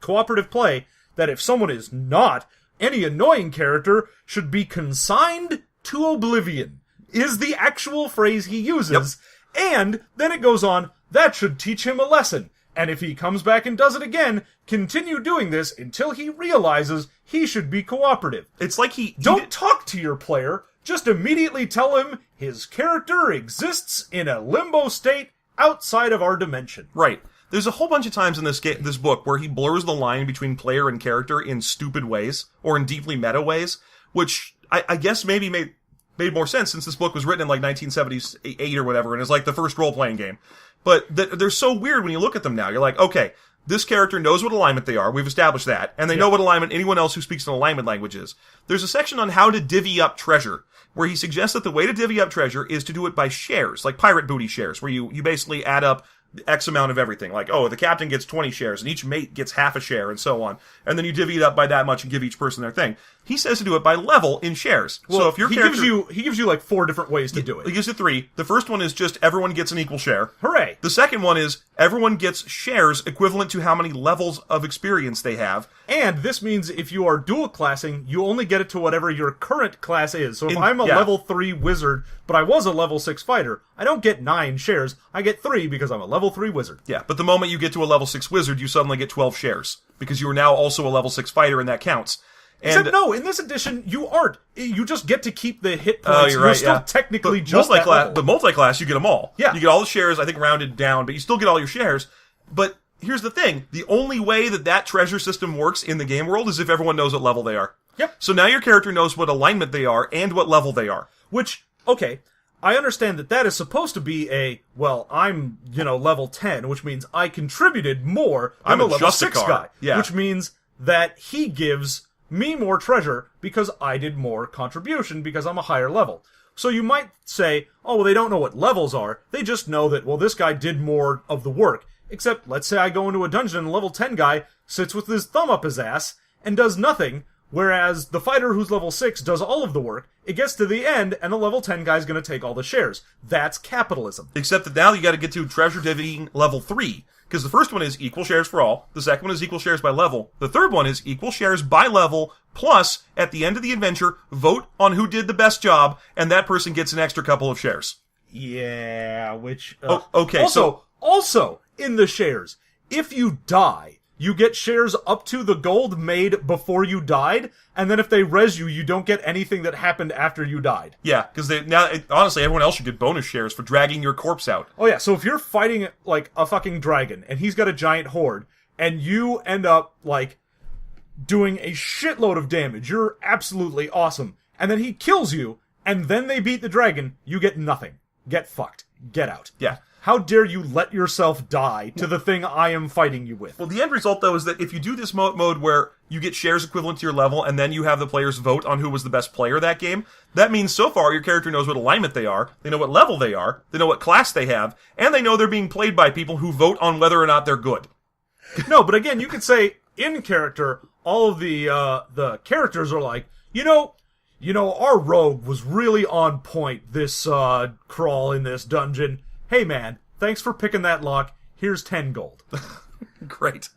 cooperative play, that if someone is not, any annoying character should be consigned to oblivion, is the actual phrase he uses. Yep. And then it goes on, that should teach him a lesson. And if he comes back and does it again, continue doing this until he realizes he should be cooperative. It's like Don't talk to your player, just immediately tell him his character exists in a limbo state outside of our dimension. Right. There's a whole bunch of times in this book where he blurs the line between player and character in stupid ways, or in deeply meta ways, which I guess maybe made more sense since this book was written in like 1978 or whatever, and is like the first role-playing game. But they're so weird when you look at them now. You're like, okay, this character knows what alignment they are. We've established that. And they know what alignment anyone else who speaks an alignment language is. There's a section on how to divvy up treasure, where he suggests that the way to divvy up treasure is to do it by shares, like pirate booty shares, where you basically add up X amount of everything. Like, oh, the captain gets 20 shares, and each mate gets half a share, and so on. And then you divvy it up by that much and give each person their thing. He says to do it by level in shares. Well, so if your character... He gives you like 4 different ways to do it. He gives you 3. The first one is just everyone gets an equal share. Hooray! The second one is everyone gets shares equivalent to how many levels of experience they have. And this means if you are dual classing, you only get it to whatever your current class is. So if I'm a level 3 wizard, but I was a level 6 fighter, I don't get 9 shares. I get 3 because I'm a level 3 wizard. Yeah, but the moment you get to a level 6 wizard, you suddenly get 12 shares. Because you are now also a level 6 fighter, and that counts. Except no, in this edition, you aren't. You just get to keep the hit points. You're right, still technically just that level. But multi-class, you get them all. Yeah. You get all the shares, I think rounded down, but you still get all your shares. But here's the thing. The only way that treasure system works in the game world is if everyone knows what level they are. Yep. So now your character knows what alignment they are and what level they are. Which, okay, I understand that is supposed to be I'm, level 10, which means I contributed more. I'm a level 6 guy. Yeah. Which means that he gives me more treasure because I did more contribution because I'm a higher level. So you might say, oh, well, they don't know what levels are. They just know that, well, this guy did more of the work. Except, let's say I go into a dungeon and a level 10 guy sits with his thumb up his ass and does nothing, whereas the fighter who's level 6 does all of the work. It gets to the end, and the level 10 guy's gonna take all the shares. That's capitalism. Except that now you gotta get to treasure divvying level 3. Because the first one is equal shares for all, the second one is equal shares by level, the third one is equal shares by level, plus, at the end of the adventure, vote on who did the best job, and that person gets an extra couple of shares. Yeah, which... okay, Also, in the shares, if you die, you get shares up to the gold made before you died, and then if they res you, you don't get anything that happened after you died. Yeah, because honestly, everyone else should get bonus shares for dragging your corpse out. Oh yeah, so if you're fighting, like, a fucking dragon, and he's got a giant horde, and you end up, like, doing a shitload of damage. You're absolutely awesome. And then he kills you, and then they beat the dragon. You get nothing. Get fucked. Get out. Yeah. How dare you let yourself die to the thing I am fighting you with? Well, the end result, though, is that if you do this mode where you get shares equivalent to your level, and then you have the players vote on who was the best player that game, that means so far your character knows what alignment they are, they know what level they are, they know what class they have, and they know they're being played by people who vote on whether or not they're good. No, but again, you could say, in character, all of the characters are like, you know, our rogue was really on point this crawl in this dungeon. Hey man, thanks for picking that lock. Here's 10 gold. Great.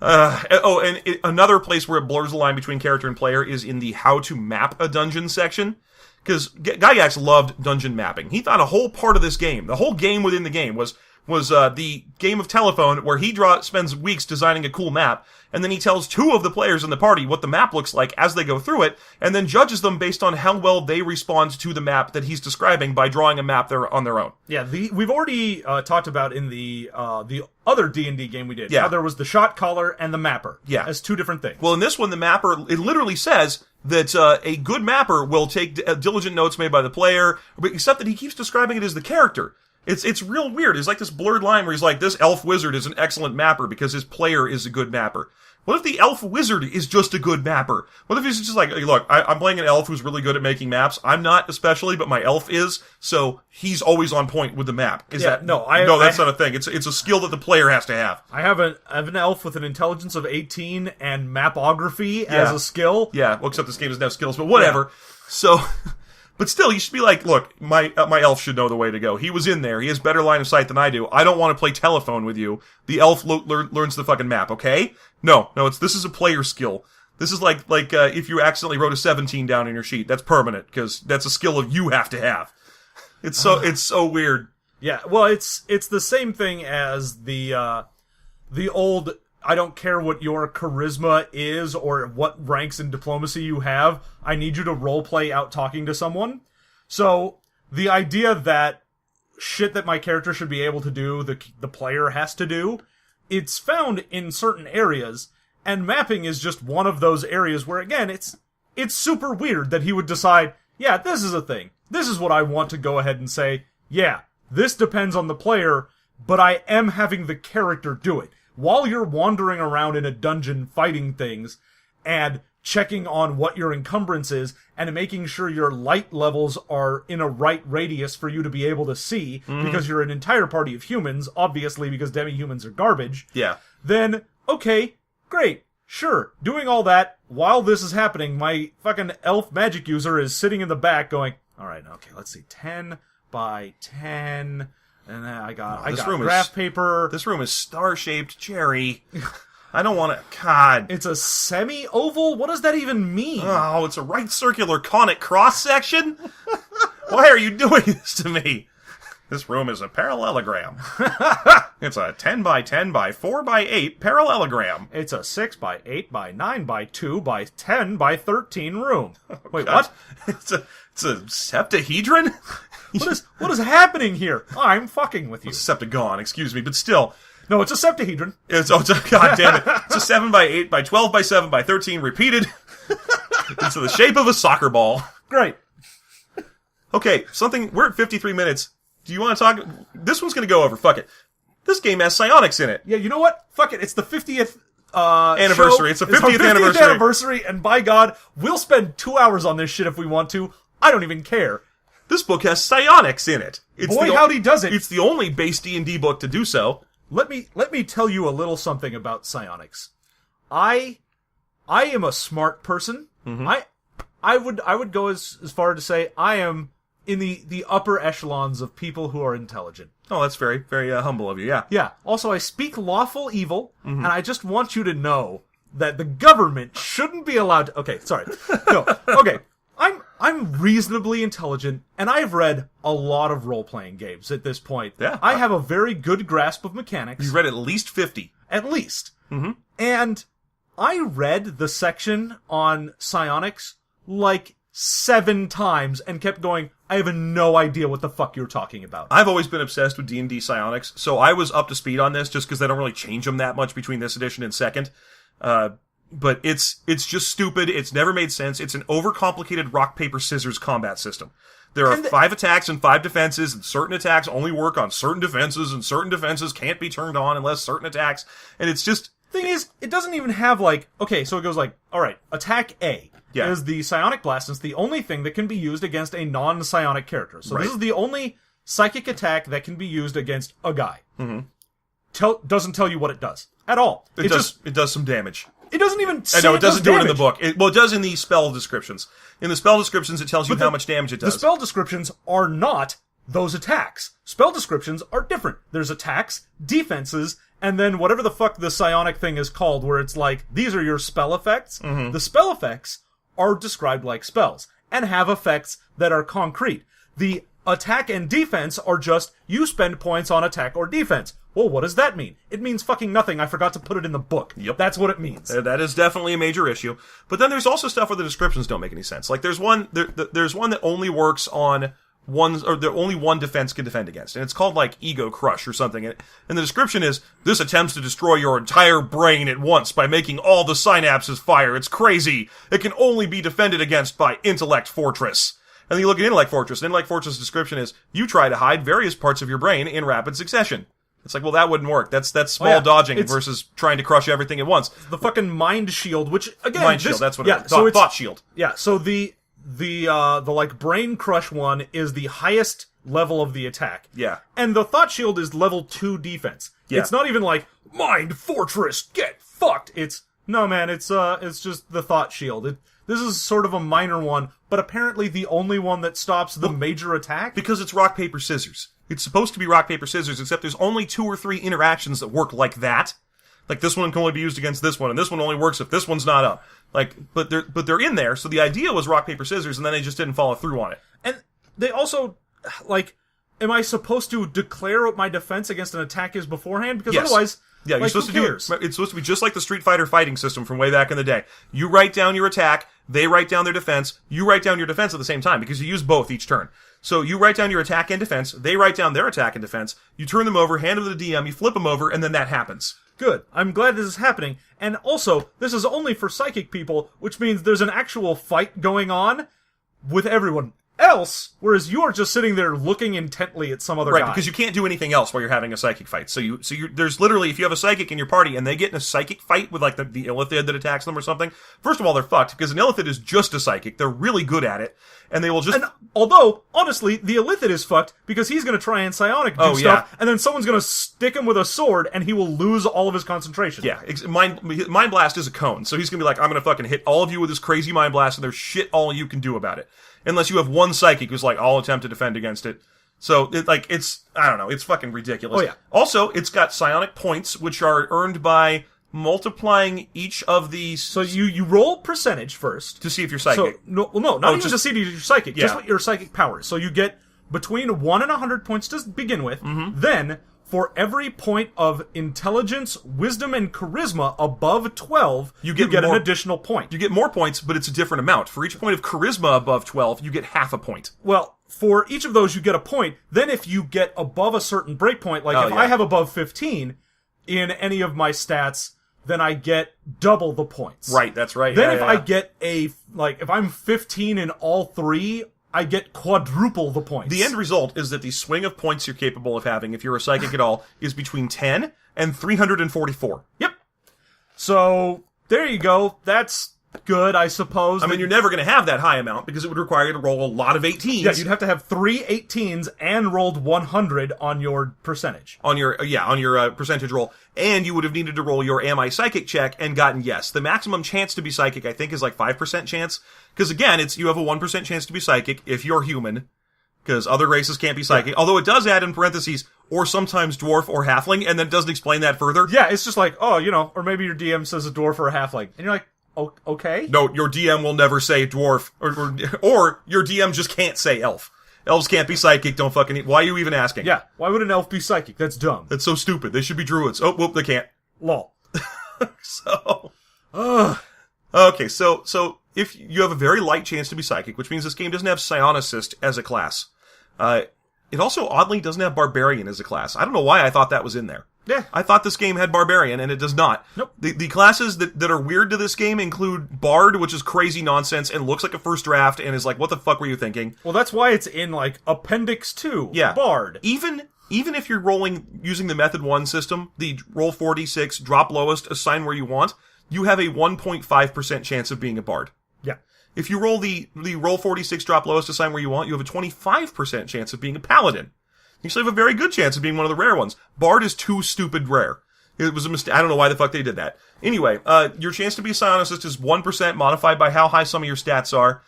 Another place where it blurs the line between character and player is in the how to map a dungeon section. Because Gygax loved dungeon mapping. He thought a whole part of this game, the whole game within the game, was the game of telephone where he spends weeks designing a cool map, and then he tells 2 of the players in the party what the map looks like as they go through it, and then judges them based on how well they respond to the map that he's describing by drawing a map on their own. Yeah, we've already talked about in the other D&D game we did. Yeah. How there was the shot caller and the mapper. Yeah. As 2 different things. Well, in this one, the mapper, it literally says that a good mapper will take diligent notes made by the player, except that he keeps describing it as the character. It's real weird. It's like this blurred line where he's like, this elf wizard is an excellent mapper because his player is a good mapper. What if the elf wizard is just a good mapper? What if he's just like, hey, look, I'm playing an elf who's really good at making maps. I'm not especially, but my elf is, so he's always on point with the map. No, that's not a thing. It's a skill that the player has to have. I have an elf with an intelligence of 18 and mapography as a skill. Yeah, well, except this game doesn't have skills, but whatever. Yeah. So... But still, you should be like, look, my elf should know the way to go. He was in there. He has better line of sight than I do. I don't want to play telephone with you. The elf learns the fucking map, okay? No, this is a player skill. This is like if you accidentally wrote a 17 down in your sheet. That's permanent, because that's a skill you have to have. It's so weird. Yeah, well, it's the same thing as the old... I don't care what your charisma is or what ranks in diplomacy you have. I need you to roleplay out talking to someone. So, the idea that shit that my character should be able to do, the player has to do, it's found in certain areas, and mapping is just one of those areas where, again, it's super weird that he would decide, yeah, this is a thing. This is what I want to go ahead and say, yeah, this depends on the player, but I am having the character do it. While you're wandering around in a dungeon fighting things and checking on what your encumbrance is and making sure your light levels are in a right radius for you to be able to see, because you're an entire party of humans, obviously because demi-humans are garbage, yeah. Then, okay, great, sure, doing all that, while this is happening, my fucking elf magic user is sitting in the back going, alright, okay, let's see, 10 by 10... And then I got graph paper. This room is star-shaped cherry. I don't want to... God. It's a semi-oval? What does that even mean? Oh, it's a right circular conic cross-section? Why are you doing this to me? This room is a parallelogram. It's a 10 by 10 by 4 by 8 parallelogram. It's a 6 by 8 by 9 by 2 by 10 by 13 room. Wait, God. what? It's a septahedron? What is happening here? I'm fucking with you. It's a septagon, excuse me, but still. No, it's a septahedron. God damn it. It's a 7 by 8 by 12 by 7 by 13 repeated. It's the shape of a soccer ball. Great. Okay, we're at 53 minutes. Do you want to talk? This one's going to go over. Fuck it. This game has psionics in it. Yeah, you know what? Fuck it. It's the 50th anniversary. Show. It's the 50th anniversary. anniversary, and by God, we'll spend 2 hours on this shit if we want to. I don't even care. This book has psionics in it. Boy, howdy does it. It's the only base D&D book to do so. Let me tell you a little something about psionics. I am a smart person. Mm-hmm. I would go as far to say I am in the upper echelons of people who are intelligent. Oh, that's very, very humble of you, yeah. Yeah. Also, I speak lawful evil, and I just want you to know that the government shouldn't be allowed to... Okay, sorry. No, okay. I'm reasonably intelligent, and I've read a lot of role-playing games at this point. Yeah. I have a very good grasp of mechanics. You've read at least 50. At least. Mm-hmm. And I read the section on psionics like 7 times and kept going, I have no idea what the fuck you're talking about. I've always been obsessed with D&D psionics, so I was up to speed on this just because they don't really change them that much between this edition and second. but it's just stupid. It's never made sense. It's an overcomplicated rock, paper, scissors combat system. There are 5 attacks and 5 defenses, and certain attacks only work on certain defenses, and certain defenses can't be turned on unless certain attacks, and it's just... Thing is, it doesn't even have, like... Okay, so it goes like, alright, attack A is the psionic blast, and it's the only thing that can be used against a non-psionic character. So this is the only psychic attack that can be used against a guy. Mm-hmm. Doesn't tell you what it does. At all. It does some damage. It doesn't even say it doesn't do damage. It in the book. It does in the spell descriptions. In the spell descriptions, it tells you how much damage it does. The spell descriptions are not those attacks. Spell descriptions are different. There's attacks, defenses, and then whatever the fuck the psionic thing is called, where it's like, these are your spell effects. Mm-hmm. The spell effects are described like spells, and have effects that are concrete. The attack and defense are just, you spend points on attack or defense. Well, what does that mean? It means fucking nothing. I forgot to put it in the book. Yep. That's what it means. That is definitely a major issue. But then there's also stuff where the descriptions don't make any sense. Like there's one that only works on only one defense can defend against. And it's called like Ego Crush or something. And the description is, this attempts to destroy your entire brain at once by making all the synapses fire. It's crazy. It can only be defended against by Intellect Fortress. And then you look at Intellect Fortress. And Intellect Fortress' description is, you try to hide various parts of your brain in rapid succession. It's like, well, that wouldn't work. That's small dodging versus trying to crush everything at once. The fucking Mind Shield, which, again... Mind Shield, that's what it is. Thought Shield. Yeah, so the like, Brain Crush one is the highest level of the attack. Yeah. And the Thought Shield is level 2 defense. Yeah. It's not even like, Mind Fortress, get fucked! No, man, it's just the Thought Shield. This is sort of a minor one, but apparently the only one that stops the major attack? Because it's rock, paper, scissors. It's supposed to be rock, paper, scissors, except there's only 2 or 3 interactions that work like that. Like, this one can only be used against this one, and this one only works if this one's not up. Like, but they're in there, so the idea was rock, paper, scissors, and then they just didn't follow through on it. And they also, like, am I supposed to declare what my defense against an attack is beforehand? Because otherwise... Yeah, you're supposed to do it. It's supposed to be just like the Street Fighter fighting system from way back in the day. You write down your attack, they write down their defense, you write down your defense at the same time, because you use both each turn. So you write down your attack and defense, they write down their attack and defense, you turn them over, hand them to the DM, you flip them over, and then that happens. Good. I'm glad this is happening. And also, this is only for psychic people, which means there's an actual fight going on with everyone else, whereas you are just sitting there looking intently at some other guy. Right, because you can't do anything else while you're having a psychic fight. So there's literally, if you have a psychic in your party and they get in a psychic fight with like the illithid that attacks them or something, first of all, they're fucked, because an illithid is just a psychic. They're really good at it, and they will just... And although, honestly, the illithid is fucked, because he's gonna try and psionic do stuff, and then someone's gonna stick him with a sword, and he will lose all of his concentration. Yeah, Mind Blast is a cone, so he's gonna be like, I'm gonna fucking hit all of you with this crazy Mind Blast, and there's shit all you can do about it. Unless you have one psychic who's like, I'll attempt to defend against it. So, I don't know, it's fucking ridiculous. Oh, yeah. Also, it's got psionic points, which are earned by multiplying each of these... So you roll percentage first. To see if you're psychic. So, not even just to see if you're psychic, just what your psychic power is. So you get between 1 and 100 points to begin with, then... For every point of intelligence, wisdom, and charisma above 12, you get an additional point. You get more points, but it's a different amount. For each point of charisma above 12, you get half a point. Well, for each of those, you get a point. Then if you get above a certain breakpoint, like I have above 15 in any of my stats, then I get double the points. Right, that's right. Then if I get if I'm 15 in all 3... I get quadruple the points. The end result is that the swing of points you're capable of having, if you're a psychic at all, is between 10 and 344. Yep. So, there you go. That's good, I suppose. I mean, you're never going to have that high amount, because it would require you to roll a lot of 18s. Yeah, you'd have to have 3 18s and rolled 100 on your percentage. On your percentage roll. And you would have needed to roll your Am I Psychic check and gotten yes. The maximum chance to be psychic, I think, is like 5% chance. Because again, you have a 1% chance to be psychic if you're human. Because other races can't be psychic. Yeah. Although it does add in parentheses, or sometimes dwarf or halfling, and then it doesn't explain that further. Yeah, it's just like, or maybe your DM says a dwarf or a halfling. And you're like, okay? No, your DM will never say dwarf, or your DM just can't say elf. Elves can't be psychic, don't fucking... Why are you even asking? Yeah, why would an elf be psychic? That's dumb. That's so stupid. They should be druids. Oh, whoop, they can't. Lol. Okay, so if you have a very light chance to be psychic, which means this game doesn't have psionicist as a class. It also oddly doesn't have barbarian as a class. I don't know why I thought that was in there. Yeah. I thought this game had Barbarian, and it does not. Nope. The classes that are weird to this game include Bard, which is crazy nonsense and looks like a first draft and is like, what the fuck were you thinking? Well, that's why it's in, like, Appendix 2. Yeah. Bard. Even if you're rolling using the Method 1 system, the roll 46, drop lowest, assign where you want, you have a 1.5% chance of being a Bard. Yeah. If you roll the roll 46, drop lowest, assign where you want, you have a 25% chance of being a Paladin. You still have a very good chance of being one of the rare ones. Bard is too stupid rare. It was a mistake. I don't know why the fuck they did that. Anyway, your chance to be a Psionicist is 1% modified by how high some of your stats are,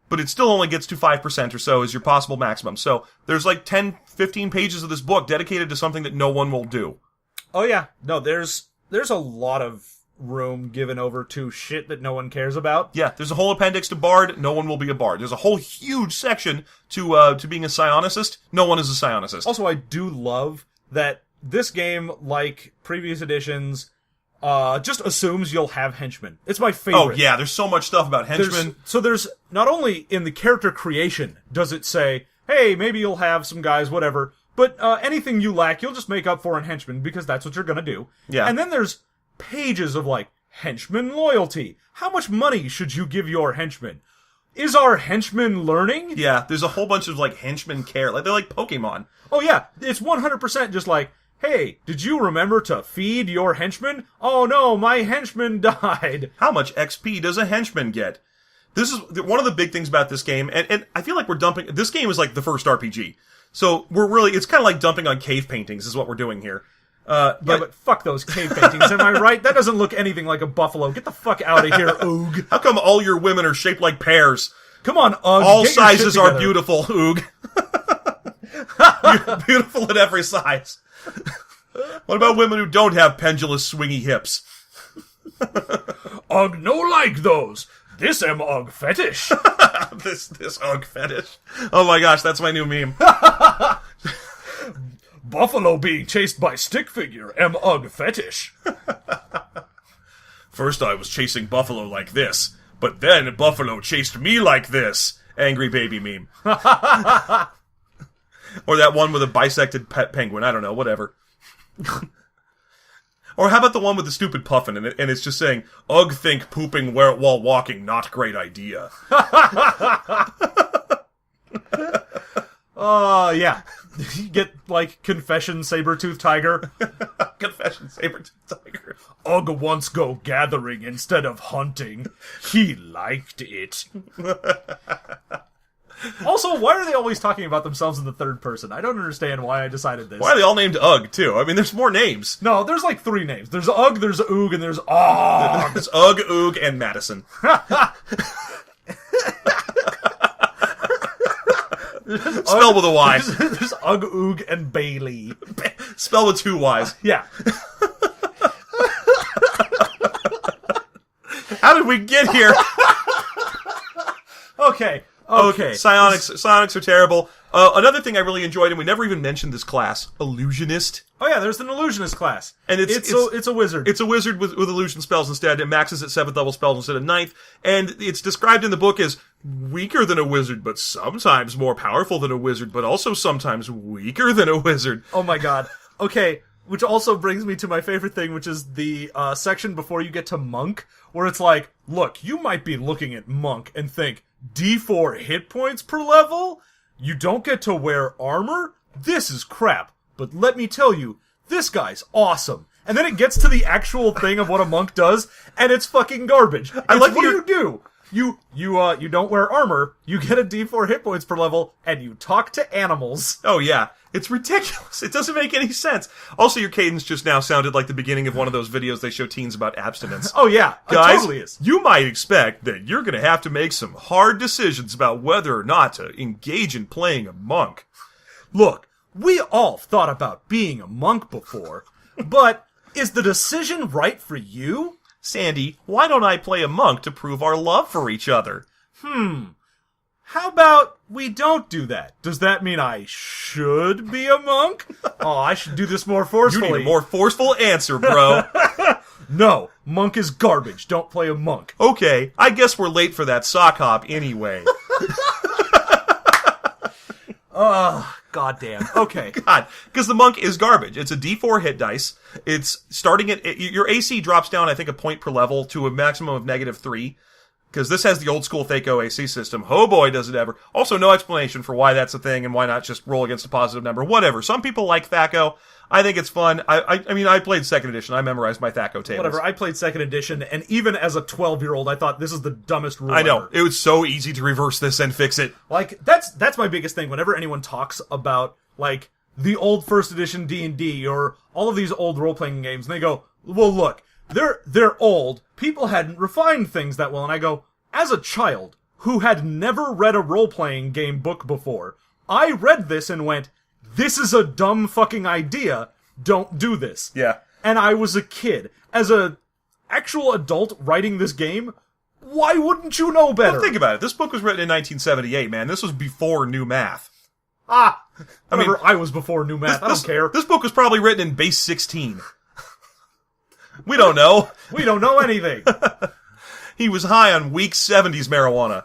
but it still only gets to 5% or so as your possible maximum. So there's like 10, 15 pages of this book dedicated to something that no one will do. Oh, yeah. No, there's a lot of room given over to shit that no one cares about. Yeah, there's a whole appendix to Bard. No one will be a Bard. There's a whole huge section to being a Psionicist. No one is a Psionicist. Also, I do love that this game, like previous editions, just assumes you'll have henchmen. It's my favorite. Oh, yeah, there's so much stuff about henchmen. There's not only in the character creation does it say, hey, maybe you'll have some guys, whatever, but anything you lack, you'll just make up for in henchmen, because that's what you're gonna do. Yeah. And then there's pages of, like, henchman loyalty. How much money should you give your henchman? Is our henchman learning? Yeah, there's a whole bunch of, like, henchmen care. Like, they're like Pokemon. Oh, yeah. It's 100% just like, hey, did you remember to feed your henchman? Oh, no, my henchman died. How much XP does a henchman get? This is one of the big things about this game, and I feel like we're dumping... This game is like the first RPG. So we're really... It's kind of like dumping on cave paintings is what we're doing here. But fuck those cave paintings, am I right? That doesn't look anything like a buffalo. Get the fuck out of here, Oog. How come all your women are shaped like pears? Come on, Ugg. All sizes are beautiful, Oog. You're beautiful at every size. What about women who don't have pendulous, swingy hips? Ugg no like those. This am Ugg fetish. this Ugg fetish. Oh my gosh, that's my new meme. Buffalo being chased by stick figure am Ugg fetish. First I was chasing buffalo like this, but then buffalo chased me like this. Angry baby meme. Or that one with a bisected pet penguin. I don't know, whatever. Or how about the one with the stupid puffin and it's just saying, Ugg think pooping while walking, not great idea. Yeah. You get, like, Confession Saber-Tooth Tiger. Confession Saber-Tooth Tiger. Ugg once go gathering instead of hunting. He liked it. Also, why are they always talking about themselves in the third person? I don't understand why I decided this. Why are they all named Ugg, too? I mean, there's more names. No, there's like 3 names. There's Ugg, there's Oog, and there's Ogg. There's Ugg, Oog, and Madison. Spell with a Y. There's Ugg, Oog, and Bailey. Spell with 2 Ys. Yeah. How did we get here? Okay. Psionics are terrible. Another thing I really enjoyed, and we never even mentioned this class, Illusionist. Oh yeah, there's an Illusionist class. And it's a wizard. It's a wizard with illusion spells instead. It maxes at 7th level spells instead of 9th. And it's described in the book as weaker than a wizard, but sometimes more powerful than a wizard, but also sometimes weaker than a wizard. Oh my god. Okay, which also brings me to my favorite thing, which is the section before you get to Monk, where it's like, look, you might be looking at Monk and think, D4 hit points per level? You don't get to wear armor? This is crap. But let me tell you, this guy's awesome. And then it gets to the actual thing of what a monk does, and it's fucking garbage. What do you do? You don't wear armor, you get a D4 hit points per level, and you talk to animals. Oh yeah. It's ridiculous. It doesn't make any sense. Also, your cadence just now sounded like the beginning of one of those videos they show teens about abstinence. Oh yeah, guys, it totally is. You might expect that you're going to have to make some hard decisions about whether or not to engage in playing a monk. Look, we all thought about being a monk before, but is the decision right for you? Sandy, why don't I play a monk to prove our love for each other? How about we don't do that? Does that mean I should be a monk? Oh, I should do this more forcefully. You need a more forceful answer, bro. No, monk is garbage. Don't play a monk. Okay, I guess we're late for that sock hop anyway. goddamn. Okay. God, because the monk is garbage. It's a D4 hit dice. It's starting at your AC drops down, I think, a point per level to a maximum of -3. Because this has the old school Thaco AC system. Oh boy, does it ever. Also, no explanation for why that's a thing and why not just roll against a positive number. Whatever. Some people like Thaco. I think it's fun. I mean, I played 2nd edition. I memorized my Thaco tables. Whatever. I played 2nd edition, and even as a 12-year-old, I thought this is the dumbest rule I know. ever. It was so easy to reverse this and fix it. Like, that's my biggest thing. Whenever anyone talks about, like, the old 1st edition D&D or all of these old role-playing games, and they go, well, look, they're old. People hadn't refined things that well. And I go, as a child who had never read a role-playing game book before, I read this and went, this is a dumb fucking idea. Don't do this. Yeah. And I was a kid. As a actual adult writing this game, why wouldn't you know better? Well, think about it. This book was written in 1978, man. This was before New Math. I was before New Math. I don't care. This book was probably written in base 16. We don't know. We don't know anything. He was high on weak 70s marijuana.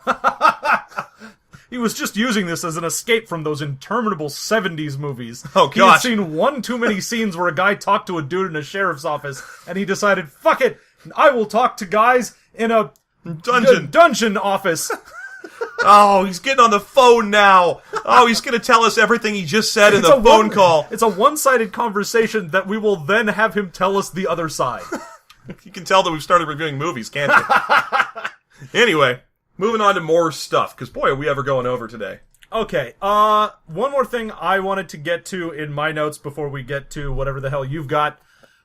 He was just using this as an escape from those interminable 70s movies. Oh, He had gosh. seen one too many scenes where a guy talked to a dude in a sheriff's office, and he decided, fuck it, I will talk to guys in a dungeon office. Oh, he's getting on the phone now. Oh, he's going to tell us everything he just said in the phone call. It's a one-sided conversation that we will then have him tell us the other side. You can tell that we've started reviewing movies, can't you? Anyway, moving on to more stuff, because boy, are we ever going over today. Okay, one more thing I wanted to get to in my notes before we get to whatever the hell you've got.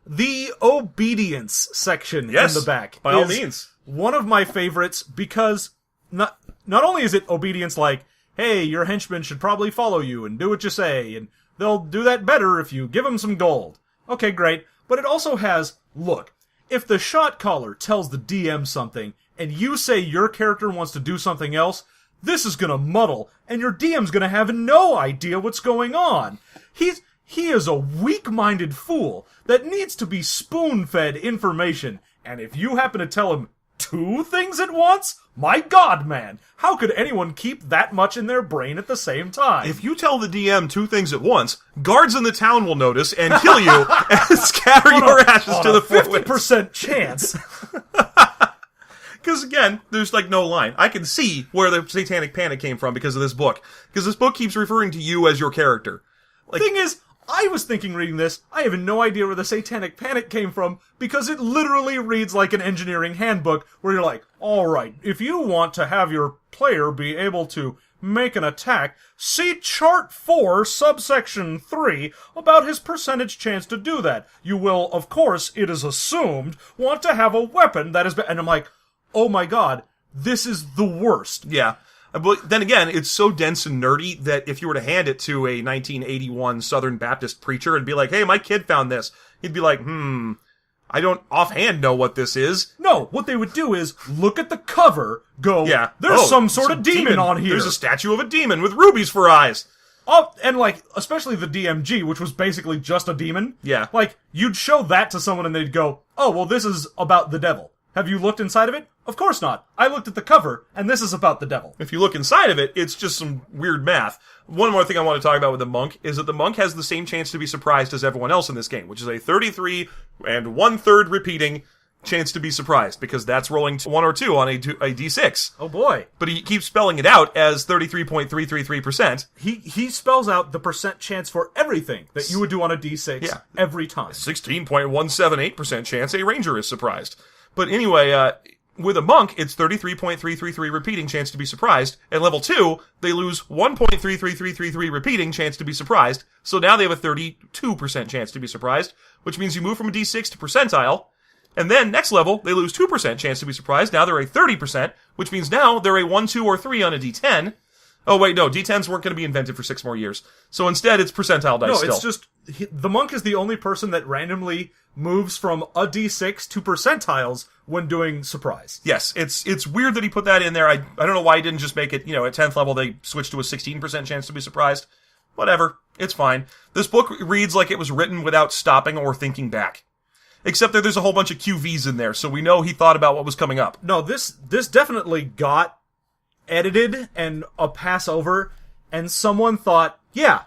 The obedience section Yes, in the back. by all is means. One of my favorites because not only is it obedience like, hey, your henchmen should probably follow you and do what you say, and they'll do that better if you give them some gold. Okay, great. But it also has, look, if the shot caller tells the DM something, and you say your character wants to do something else, this is gonna muddle, and your DM's gonna have no idea what's going on. He is a weak-minded fool that needs to be spoon-fed information, and if you happen to tell him 2 things at once, my god, man, how could anyone keep that much in their brain at the same time? If you tell the DM 2 things at once, guards in the town will notice and kill you and scatter your ashes to the 50% chance. Because again, there's like no line. I can see where the satanic panic came from because of this book. Because this book keeps referring to you as your character. Like, Thing is, I was thinking reading this, I have no idea where the satanic panic came from, because it literally reads like an engineering handbook, where you're like, alright, if you want to have your player be able to make an attack, see chart 4, subsection 3, about his percentage chance to do that. You will, of course, it is assumed, want to have a weapon that is... And I'm like, oh my god, this is the worst. yeah. But then again, it's so dense and nerdy that if you were to hand it to a 1981 Southern Baptist preacher and be like, hey, my kid found this, he'd be like, I don't offhand know what this is. No, what they would do is look at the cover, go, Yeah. there's some sort of demon on here. There's a statue of a demon with rubies for eyes. Oh, and like, especially the DMG, which was basically just a demon. Yeah. Like, you'd show that to someone and they'd go, oh, well, this is about the devil. Have you looked inside of it? Of course not. I looked at the cover, and this is about the devil. If you look inside of it, it's just some weird math. One more thing I want to talk about with the monk is that the monk has the same chance to be surprised as everyone else in this game, which is a 33 and 1/3 repeating chance to be surprised, because that's rolling 1 or 2 on a D6. Oh boy. But he keeps spelling it out as 33.333%. He spells out the percent chance for everything that you would do on a D6 every time. 16.178% chance a ranger is surprised. But anyway, with a monk, it's 33.333 repeating chance to be surprised. At level 2, they lose 1.33333 repeating chance to be surprised. So now they have a 32% chance to be surprised, which means you move from a D6 to percentile. And then, next level, they lose 2% chance to be surprised. Now they're a 30%, which means now they're a 1, 2, or 3 on a D10. Oh, wait, no, D10s weren't going to be invented for 6 more years. So instead, it's percentile dice still. No, it's just, the monk is the only person that randomly moves from a D6 to percentiles when doing surprise. Yes, it's weird that he put that in there. I don't know why he didn't just make it, at 10th level they switched to a 16% chance to be surprised. Whatever, it's fine. This book reads like it was written without stopping or thinking back. Except that there's a whole bunch of QVs in there, so we know he thought about what was coming up. No, this definitely got edited and a pass over, and someone thought, yeah,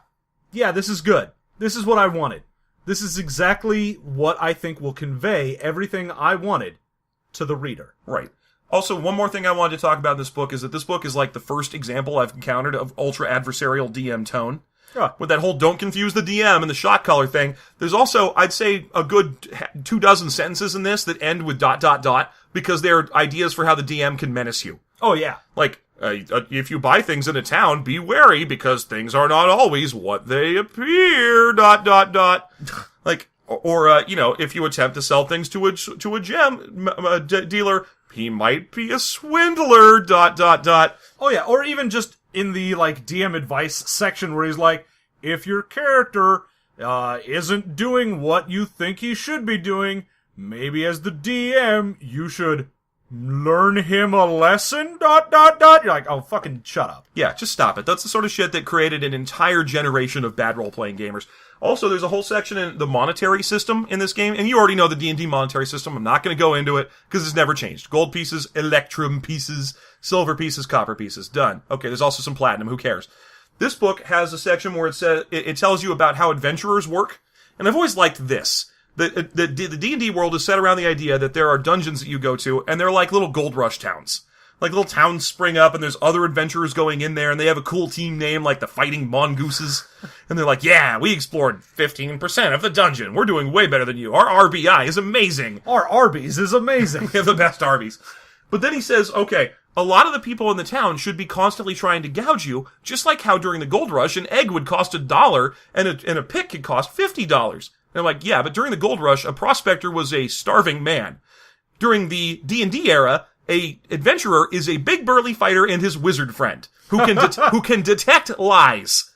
yeah, this is good. This is what I wanted. This is exactly what I think will convey everything I wanted to the reader. Right. Also, one more thing I wanted to talk about in this book is that this book is like the first example I've encountered of ultra-adversarial DM tone. Yeah. With that whole don't confuse the DM and the shot collar thing. There's also, I'd say, a good 24 sentences in this that end with ... because they're ideas for how the DM can menace you. Oh, yeah. Like, if you buy things in a town, be wary because things are not always what they appear ... Like, or if you attempt to sell things to a gem dealer, he might be a swindler ... Oh, yeah. Or even just in the, like, DM advice section where he's like, if your character isn't doing what you think he should be doing, maybe as the DM, you should learn him a lesson ... You're like, oh, fucking shut up. Yeah, just stop it. That's the sort of shit that created an entire generation of bad role-playing gamers. Also, there's a whole section in the monetary system in this game, and you already know the D&D monetary system. I'm not going to go into it, because it's never changed. Gold pieces, electrum pieces, silver pieces, copper pieces. Done. Okay, there's also some platinum. Who cares? This book has a section where it tells you about how adventurers work, and I've always liked this. The D&D world is set around the idea that there are dungeons that you go to, and they're like little gold rush towns. Like little towns spring up, and there's other adventurers going in there, and they have a cool team name like the Fighting Mongooses. And they're like, yeah, we explored 15% of the dungeon. We're doing way better than you. Our RBI is amazing. Our Arby's is amazing. We have the best Arby's. But then he says, okay, a lot of the people in the town should be constantly trying to gouge you, just like how during the gold rush, an egg would cost $1, and a pick could cost $50. And I'm like, yeah, but during the gold rush, a prospector was a starving man. During the D&D era, a adventurer is a big burly fighter and his wizard friend who can detect lies.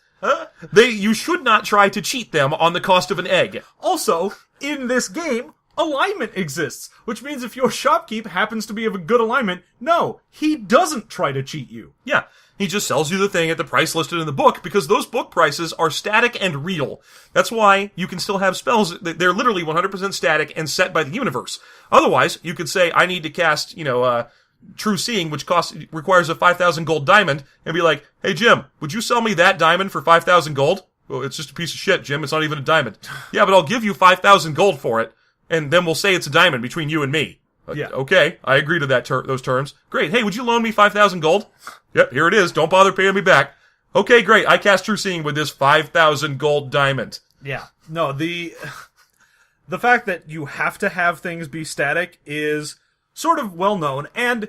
You should not try to cheat them on the cost of an egg. Also, in this game, alignment exists, which means if your shopkeep happens to be of a good alignment, no, he doesn't try to cheat you. Yeah. He just sells you the thing at the price listed in the book because those book prices are static and real. That's why you can still have spells. They're literally 100% static and set by the universe. Otherwise, you could say, I need to cast, True Seeing, which requires a 5,000 gold diamond, and be like, hey, Jim, would you sell me that diamond for 5,000 gold? Well, it's just a piece of shit, Jim. It's not even a diamond. Yeah, but I'll give you 5,000 gold for it, and then we'll say it's a diamond between you and me. Yeah. Okay, I agree to those terms. Great. Hey, would you loan me 5,000 gold? Yep, here it is. Don't bother paying me back. Okay, great. I cast True Seeing with this 5,000 gold diamond. Yeah. No, the fact that you have to have things be static is sort of well known, and,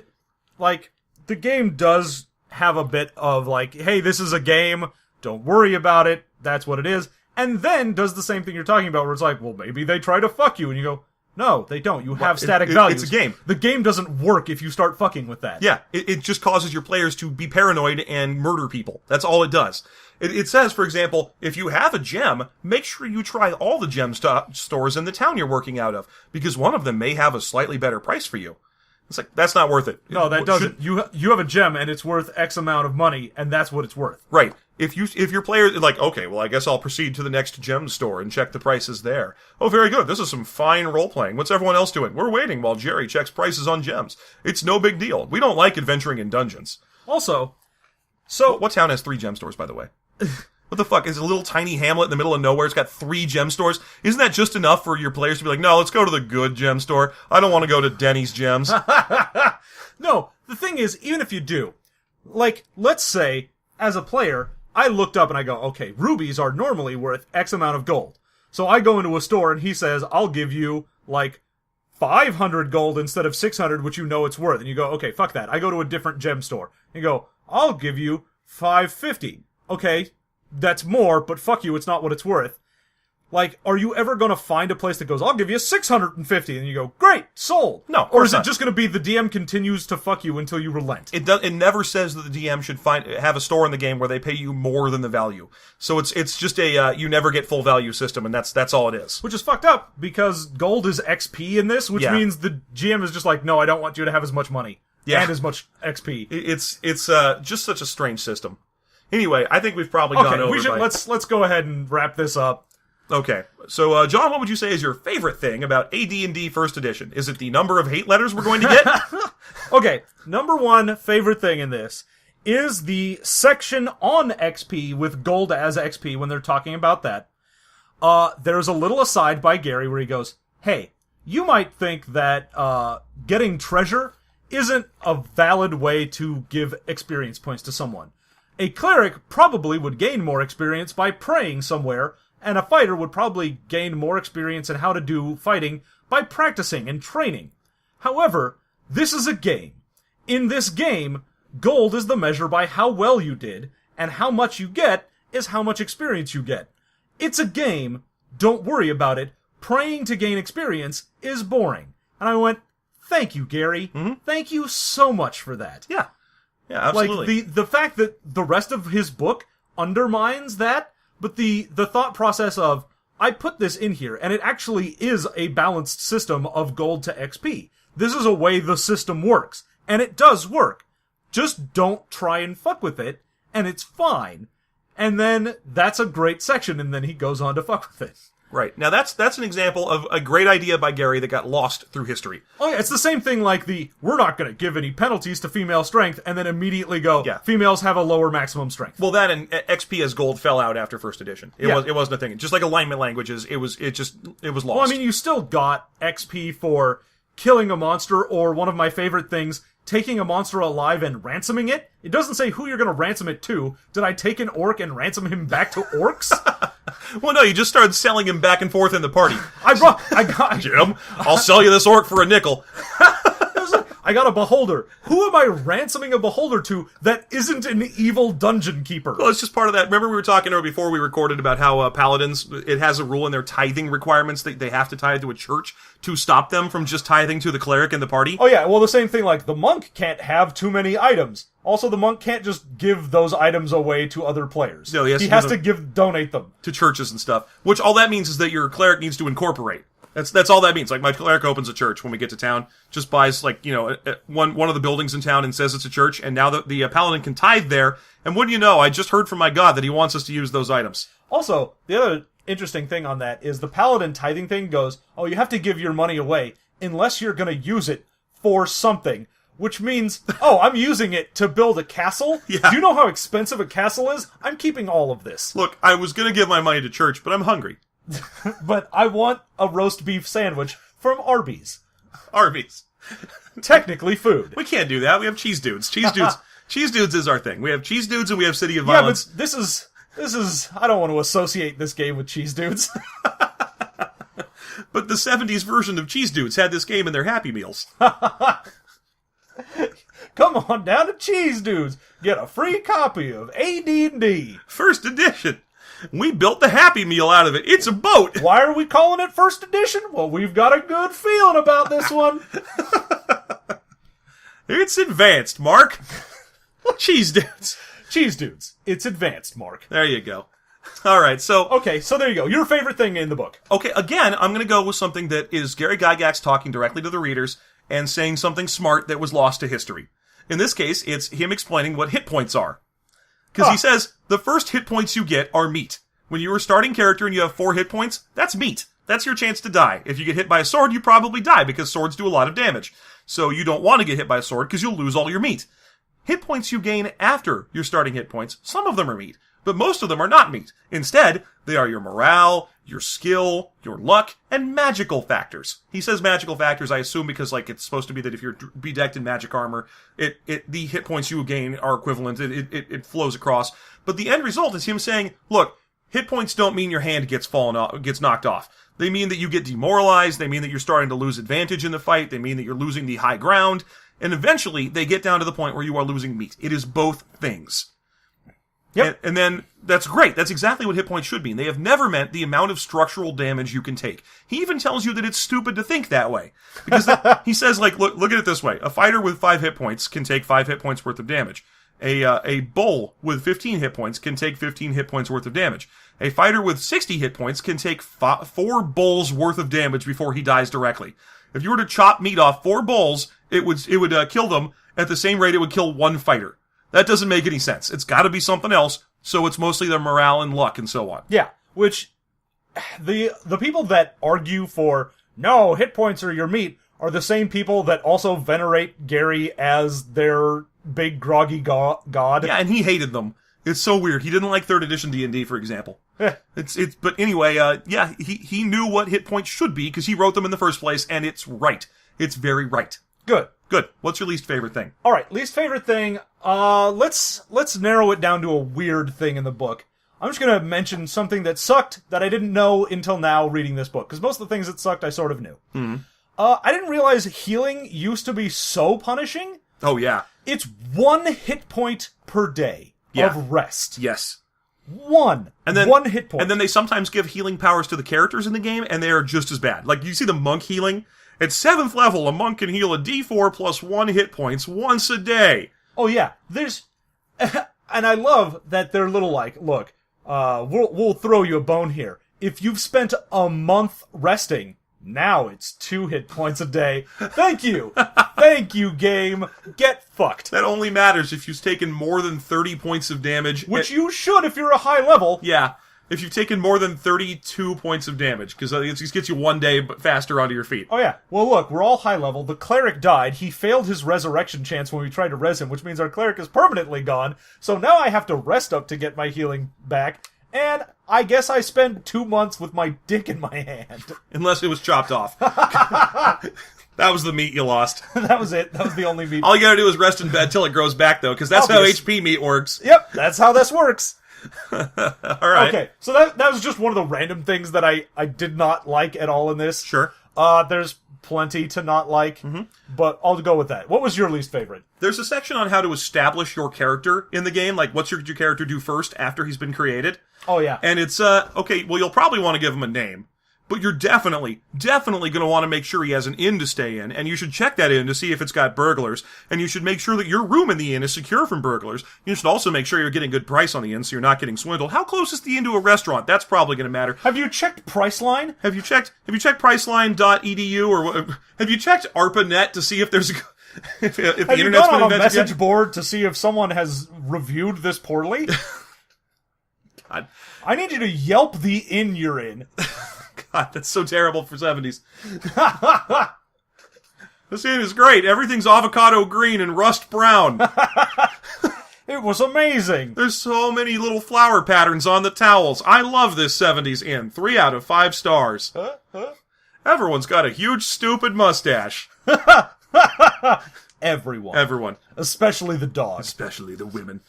like, the game does have a bit of, like, hey, this is a game, don't worry about it, that's what it is, and then does the same thing you're talking about, where it's like, well, maybe they try to fuck you, and you go, no, they don't. You have static values. It's a game. The game doesn't work if you start fucking with that. Yeah, it just causes your players to be paranoid and murder people. That's all it does. It says, for example, if you have a gem, make sure you try all the gem stores in the town you're working out of, because one of them may have a slightly better price for you. It's like, that's not worth it. No, that doesn't. You have a gem, and it's worth X amount of money, and that's what it's worth. Right. If your player is like, okay, well, I guess I'll proceed to the next gem store and check the prices there. Oh, very good. This is some fine role-playing. What's everyone else doing? We're waiting while Jerry checks prices on gems. It's no big deal. We don't like adventuring in dungeons. Also, so... What town has 3 gem stores, by the way? What the fuck? Is it a little tiny hamlet in the middle of nowhere? It's got 3 gem stores? Isn't that just enough for your players to be like, no, let's go to the good gem store. I don't want to go to Denny's Gems. No, the thing is, even if you do, like, let's say, as a player, I looked up and I go, okay, rubies are normally worth X amount of gold. So I go into a store and he says, I'll give you, like, 500 gold instead of 600, which you know it's worth. And you go, okay, fuck that. I go to a different gem store. And you go, I'll give you 550. Okay, that's more, but fuck you, it's not what it's worth. Like, are you ever going to find a place that goes, I'll give you 650, and you go, great, sold? No, or is it just going to be the DM continues to fuck you until you relent? It never says that the DM should have a store in the game where they pay you more than the value. So it's just a you never get full value system, and that's all it is. Which is fucked up, because gold is XP in this, which means the GM is just like, no, I don't want you to have as much money and as much XP. It's just such a strange system. Anyway, I think we've probably gone over. Let's go ahead and wrap this up. Okay, so John, what would you say is your favorite thing about AD&D First Edition? Is it the number of hate letters we're going to get? Okay, number one favorite thing in this is the section on XP with gold as XP when they're talking about that. There's a little aside by Gary where he goes, hey, you might think that getting treasure isn't a valid way to give experience points to someone. A cleric probably would gain more experience by praying somewhere, and a fighter would probably gain more experience in how to do fighting by practicing and training. However, this is a game. In this game, gold is the measure by how well you did, and how much you get is how much experience you get. It's a game. Don't worry about it. Praying to gain experience is boring. And I went, thank you, Gary. Mm-hmm. Thank you so much for that. Yeah. Yeah, absolutely. Like, the fact that the rest of his book undermines that, but the thought process of, I put this in here, and it actually is a balanced system of gold to XP. This is a way the system works, and it does work. Just don't try and fuck with it, and it's fine. And then, that's a great section, and then he goes on to fuck with it. Right. Now, that's an example of a great idea by Gary that got lost through history. Oh yeah, it's the same thing like we're not going to give any penalties to female strength, and then immediately go, Yeah. Females have a lower maximum strength. Well, that and XP as gold fell out after first edition. It wasn't a thing. Just like alignment languages, it was lost. Well, I mean, you still got XP for killing a monster, or one of my favorite things, taking a monster alive and ransoming it. It doesn't say who you're going to ransom it to. Did I take an orc and ransom him back to orcs? Well, no, you just started selling him back and forth in the party. I got Jim, I'll sell you this orc for a nickel. I got a beholder. Who am I ransoming a beholder to that isn't an evil dungeon keeper? Well, it's just part of that. Remember we were talking before we recorded about how paladins, it has a rule in their tithing requirements that they have to tithe to a church to stop them from just tithing to the cleric in the party? Oh yeah, well the same thing, like the monk can't have too many items. Also, the monk can't just give those items away to other players. No, he has to donate them to churches and stuff. Which all that means is that your cleric needs to incorporate. That's all that means. Like, my cleric opens a church when we get to town, just buys, like, one of the buildings in town and says it's a church, and now the paladin can tithe there, and what do you know, I just heard from my god that he wants us to use those items. Also, the other interesting thing on that is the paladin tithing thing goes, oh, you have to give your money away unless you're gonna use it for something. Which means, oh, I'm using it to build a castle? Yeah. Do you know how expensive a castle is? I'm keeping all of this. Look, I was gonna give my money to church, but I'm hungry. But I want a roast beef sandwich from Arby's. Arby's. Technically food. We can't do that. We have cheese dudes. Cheese dudes is our thing. We have cheese dudes and we have City of Violence. Yeah, but this is, I don't want to associate this game with cheese dudes. But the 70s version of cheese dudes had this game in their Happy Meals. Come on down to Cheese Dudes. Get a free copy of AD&D. First edition. We built the Happy Meal out of it. It's a boat. Why are we calling it first edition? Well, we've got a good feeling about this one. It's advanced, Mark. Cheese Dudes. Cheese Dudes. It's advanced, Mark. There you go. All right, so... Okay, so there you go. Your favorite thing in the book. Okay, again, I'm going to go with something that is Gary Gygax talking directly to the readers and saying something smart that was lost to history. In this case, it's him explaining what hit points are. Because he says, the first hit points you get are meat. When you're a starting character and you have 4 hit points, that's meat. That's your chance to die. If you get hit by a sword, you probably die, because swords do a lot of damage. So you don't want to get hit by a sword, because you'll lose all your meat. Hit points you gain after your starting hit points, some of them are meat, but most of them are not meat. Instead, they are your morale, your skill, your luck, and magical factors. He says magical factors, I assume, because it's supposed to be that if you're bedecked in magic armor, the hit points you gain are equivalent. It flows across. But the end result is him saying, look, hit points don't mean your hand gets knocked off. They mean that you get demoralized. They mean that you're starting to lose advantage in the fight. They mean that you're losing the high ground. And eventually, they get down to the point where you are losing meat. It is both things. Yep. And then, that's great. That's exactly what hit points should mean. They have never meant the amount of structural damage you can take. He even tells you that it's stupid to think that way. Because he says, look at it this way. A fighter with 5 hit points can take 5 hit points worth of damage. A bull with 15 hit points can take 15 hit points worth of damage. A fighter with 60 hit points can take 4 bulls worth of damage before he dies directly. If you were to chop meat off 4 bulls, it would kill them at the same rate it would kill 1 fighter. That doesn't make any sense. It's got to be something else, so it's mostly their morale and luck and so on. Yeah, which the people that argue for, no, hit points are your meat, are the same people that also venerate Gary as their big groggy god. Yeah, and he hated them. It's so weird. He didn't like 3rd edition D&D, for example. But anyway, yeah, he knew what hit points should be because he wrote them in the first place, and it's right. It's very right. Good. What's your least favorite thing? All right, least favorite thing. Let's narrow it down to a weird thing in the book. I'm just gonna mention something that sucked that I didn't know until now reading this book, because most of the things that sucked I sort of knew. Mm-hmm. I didn't realize healing used to be so punishing. Oh, yeah. It's 1 hit point per day of rest. Yes. One hit point. And then they sometimes give healing powers to the characters in the game, and they are just as bad. Like, you see the monk healing? At 7th level, a monk can heal a d4 plus 1 hit points once a day. Oh, yeah. There's... And I love that they're little like, look, we'll throw you a bone here. If you've spent a month resting, now it's 2 hit points a day. Thank you. Thank you, game. Get fucked. That only matters if you've taken more than 30 points of damage. Which you should if you're a high level. Yeah. If you've taken more than 32 points of damage, because it just gets you 1 day faster onto your feet. Oh, yeah. Well, look, we're all high level. The cleric died. He failed his resurrection chance when we tried to res him, which means our cleric is permanently gone. So now I have to rest up to get my healing back. And I guess I spend 2 months with my dick in my hand. Unless it was chopped off. That was the meat you lost. That was it. That was the only meat. All you gotta do is rest in bed till it grows back, though, because that's Obvious. how HP meat works. Yep, that's how this works. Alright. Okay, so that was just one of the random things that I did not like at all in this. Sure. There's plenty to not like, but I'll go with that. What was your least favorite? There's a section on how to establish your character in the game, like what's your character do first after he's been created. Oh, yeah. And it's, okay, well, you'll probably want to give him a name. But you're definitely going to want to make sure he has an inn to stay in, and you should check that inn to see if it's got burglars, and you should make sure that your room in the inn is secure from burglars. You should also make sure you're getting a good price on the inn so you're not getting swindled. How close is the inn to a restaurant? That's probably going to matter. Have you checked Priceline? Have you checked Priceline.edu, or have you checked ARPANET to see if there's if the Have you internet's gone been on a invented message yet? board to see if someone has reviewed this poorly? God. I need you to Yelp the inn you're in. God, that's so terrible for 70s. This inn is great. Everything's avocado green and rust brown. It was amazing. There's so many little flower patterns on the towels. I love this 70s inn. 3 out of 5 stars. Everyone's got a huge, stupid mustache. Everyone. Especially the dog. Especially the women.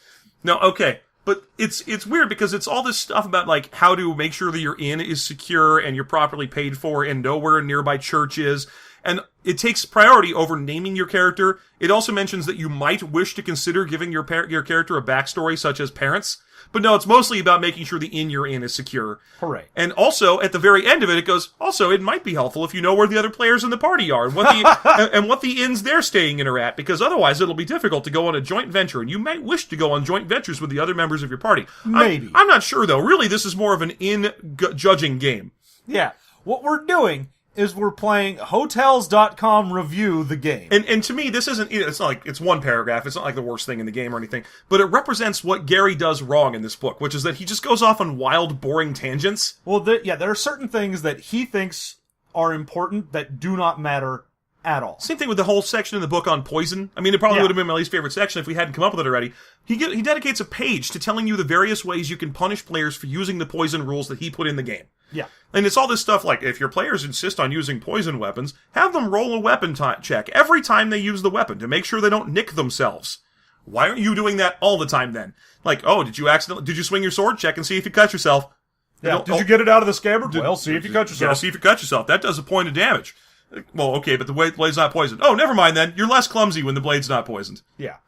No, okay. But it's weird because it's all this stuff about, like, how to make sure that your inn is secure and you're properly paid for and know where a nearby church is. And it takes priority over naming your character. It also mentions that you might wish to consider giving your character a backstory, such as parents. But no, it's mostly about making sure the inn you're in is secure. Hooray. And also, at the very end of it, it goes, also, it might be helpful if you know where the other players in the party are and what the inns they're staying in are at, because otherwise it'll be difficult to go on a joint venture, and you might wish to go on joint ventures with the other members of your party. Maybe. I'm not sure, though. Really, this is more of an judging game. Yeah. What we're doing is we're playing Hotels.com review the game. And to me, this isn't, it's not like, it's one paragraph, it's not like the worst thing in the game or anything, but it represents what Gary does wrong in this book, which is that he just goes off on wild, boring tangents. Well, there are certain things that he thinks are important that do not matter at all. Same thing with the whole section in the book on poison. I mean, it probably would have been my least favorite section if we hadn't come up with it already. He dedicates a page to telling you the various ways you can punish players for using the poison rules that he put in the game. Yeah. And it's all this stuff like, if your players insist on using poison weapons, have them roll a weapon check every time they use the weapon to make sure they don't nick themselves. Why aren't you doing that all the time then? Like, oh, did you swing your sword? Check and see if you cut yourself. Yeah. Did you get it out of the scabbard? Well, see if you cut yourself. Yeah, see if you cut yourself. That does a point of damage. Well, okay, but the blade's not poisoned. Oh, never mind then. You're less clumsy when the blade's not poisoned. Yeah.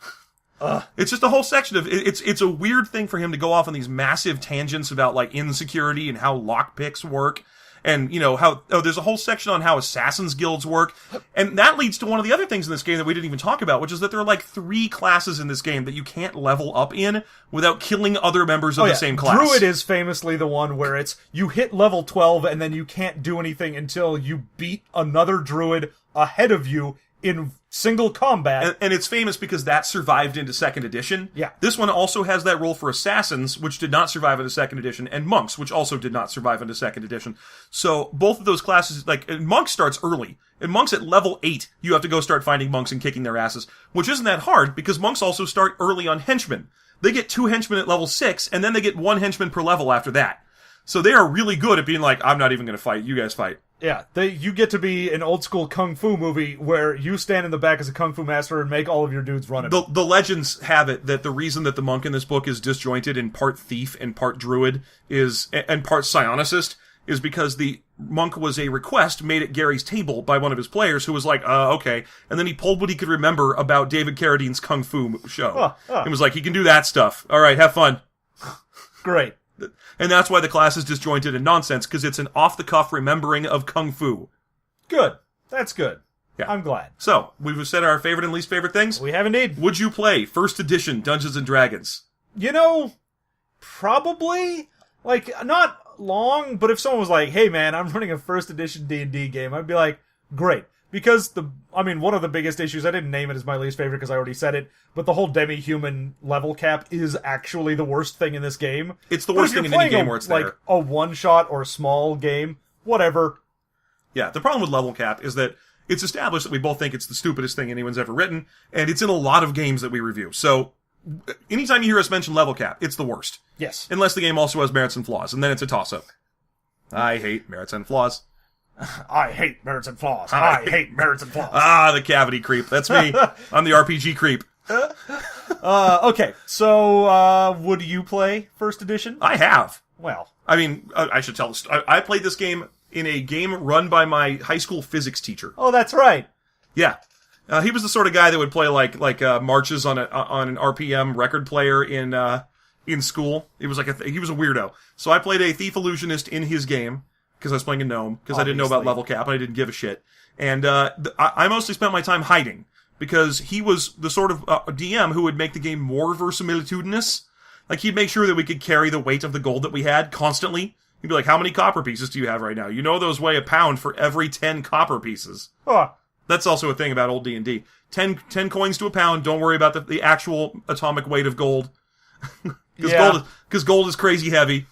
It's just a whole section of it's a weird thing for him to go off on these massive tangents about like insecurity and how lockpicks work, and you know how there's a whole section on how assassins guilds work, and that leads to one of the other things in this game that we didn't even talk about, which is that there are like 3 classes in this game that you can't level up in without killing other members of the same class. Druid is famously the one where it's you hit level 12 and then you can't do anything until you beat another druid ahead of you in single combat. And it's famous because that survived into second edition. Yeah. This one also has that rule for assassins, which did not survive into second edition, and monks, which also did not survive into second edition. So both of those classes, monk starts early. And monks at level 8, you have to go start finding monks and kicking their asses, which isn't that hard because monks also start early on henchmen. They get 2 henchmen at level 6, and then they get 1 henchman per level after that. So they are really good at being like, I'm not even going to fight, you guys fight. Yeah, you get to be an old school kung fu movie where you stand in the back as a kung fu master and make all of your dudes run it. The legends have it that the reason that the monk in this book is disjointed and part thief and part druid and part psionicist is because the monk was a request made at Gary's table by one of his players who was like, okay. And then he pulled what he could remember about David Carradine's kung fu show. And was like, he can do that stuff. All right, have fun. Great. And that's why the class is disjointed and nonsense, because it's an off-the-cuff remembering of Kung Fu. Good. That's good. Yeah. I'm glad. So, we've said our favorite and least favorite things? We have indeed. Would you play first edition Dungeons & Dragons? Probably. Not long, but if someone was like, hey man, I'm running a first edition D&D game, I'd be like, great. Because one of the biggest issues, I didn't name it as my least favorite because I already said it, but the whole demi-human level cap is actually the worst thing in this game. It's the worst thing in any game where it's there. Like a one-shot or small game, whatever. Yeah, the problem with level cap is that it's established that we both think it's the stupidest thing anyone's ever written, and it's in a lot of games that we review. So, anytime you hear us mention level cap, it's the worst. Yes. Unless the game also has merits and flaws, and then it's a toss-up. I hate merits and flaws. I hate merits and flaws. I hate merits and flaws. Ah, the cavity creep. That's me. I'm the RPG creep. Okay, so would you play first edition? I have. Well, I should tell. I played this game in a game run by my high school physics teacher. Oh, that's right. Yeah, he was the sort of guy that would play like marches on an RPM record player in school. He was he was a weirdo. So I played a thief illusionist in his game. Because I was playing a gnome, because I didn't know about level cap, and I didn't give a shit. And I mostly spent my time hiding, because he was the sort of DM who would make the game more verisimilitudinous. Like, he'd make sure that we could carry the weight of the gold that we had constantly. He'd be like, how many copper pieces do you have right now? You know those weigh a pound for every 10 copper pieces. Huh. That's also a thing about old D&D. 10 coins to a pound, don't worry about the actual atomic weight of gold. Because gold is crazy heavy.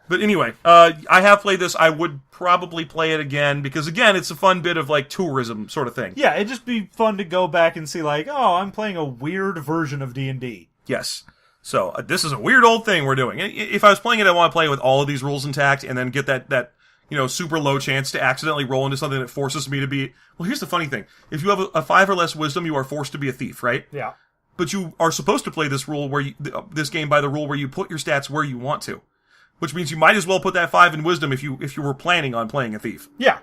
But anyway, I have played this. I would probably play it again, because again, it's a fun bit of tourism sort of thing. Yeah, it'd just be fun to go back and see I'm playing a weird version of D&D. Yes. So, this is a weird old thing we're doing. If I was playing it, I want to play it with all of these rules intact, and then get that super low chance to accidentally roll into something that forces me to be... Well, here's the funny thing. If you have a 5 or less wisdom, you are forced to be a thief, right? Yeah. But you are supposed to play this game by the rule where you put your stats where you want to. Which means you might as well put that 5 in wisdom if you were planning on playing a thief. Yeah.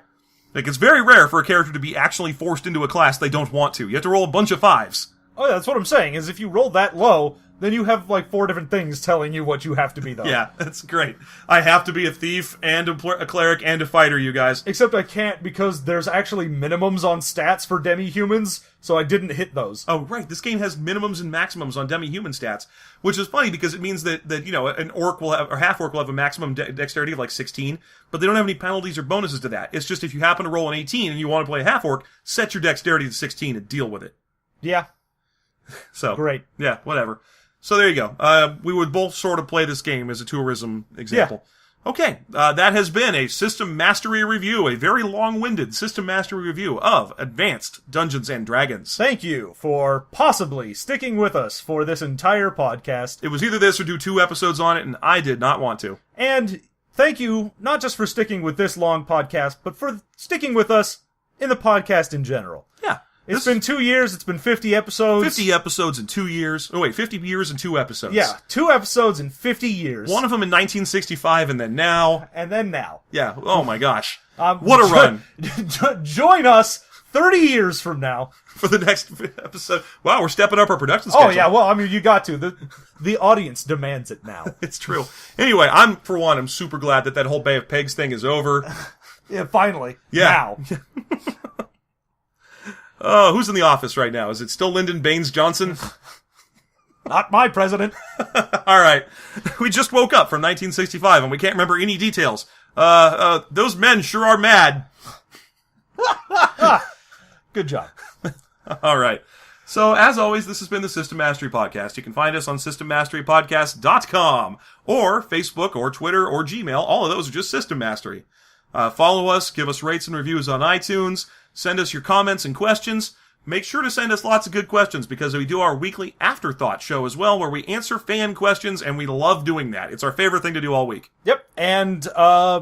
It's very rare for a character to be actually forced into a class they don't want to. You have to roll a bunch of 5s. Oh, yeah, that's what I'm saying, is if you roll that low, then you have 4 different things telling you what you have to be, though. Yeah, that's great. I have to be a thief and a cleric and a fighter, you guys. Except I can't, because there's actually minimums on stats for demi-humans, so I didn't hit those. Oh, right. This game has minimums and maximums on demi-human stats, which is funny because it means that an orc will have, or half-orc will have a maximum dexterity of 16, but they don't have any penalties or bonuses to that. It's just if you happen to roll an 18 and you want to play a half-orc, set your dexterity to 16 and deal with it. Yeah. So great. Yeah, whatever. So there you go. We would both sort of play this game as a tourism example. Yeah. Okay, that has been a System Mastery review, a very long-winded System Mastery review of Advanced Dungeons & Dragons. Thank you for possibly sticking with us for this entire podcast. It was either this or do 2 episodes on it, and I did not want to. And thank you, not just for sticking with this long podcast, but for sticking with us in the podcast in general. Yeah. It's been 2 years, it's been 50 episodes. 50 episodes in 2 years. Oh wait, 50 years and 2 episodes. Yeah, 2 episodes in 50 years. One of them in 1965 and then now. And then now. Yeah, oh my gosh. What a run. Join us 30 years from now. For the next episode. Wow, we're stepping up our production schedule. Oh yeah, well, you got to. The audience demands it now. It's true. Anyway, I'm super glad that whole Bay of Pigs thing is over. Yeah, finally. Yeah. Now. Oh, who's in the office right now? Is it still Lyndon Baines Johnson? Not my president. All right. We just woke up from 1965 and we can't remember any details. Those men sure are mad. Good job. All right. So, as always, this has been the System Mastery Podcast. You can find us on systemmasterypodcast.com or Facebook or Twitter or Gmail. All of those are just System Mastery. Follow us, give us rates and reviews on iTunes, send us your comments and questions. Make sure to send us lots of good questions because we do our weekly Afterthought show as well where we answer fan questions, and we love doing that. It's our favorite thing to do all week. Yep, and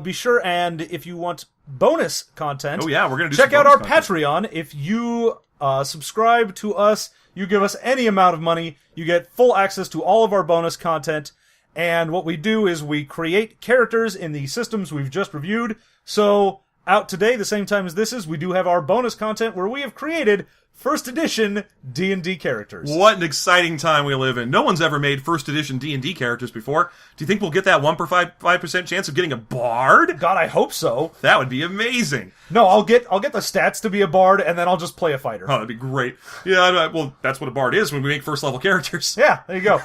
be sure, and if you want bonus content... Oh yeah, we're going to do check some out our bonus content. Patreon. If you subscribe to us, you give us any amount of money, you get full access to all of our bonus content, and what we do is we create characters in the systems we've just reviewed. So, out today, the same time as this is, we do have our bonus content where we have created first edition D&D characters. What an exciting time we live in. No one's ever made first edition D&D characters before. Do you think we'll get that 1% chance of getting a bard? God, I hope so. That would be amazing. No, I'll get the stats to be a bard, and then I'll just play a fighter. Oh, that'd be great. Yeah, well, that's what a bard is when we make first level characters. Yeah, there you go.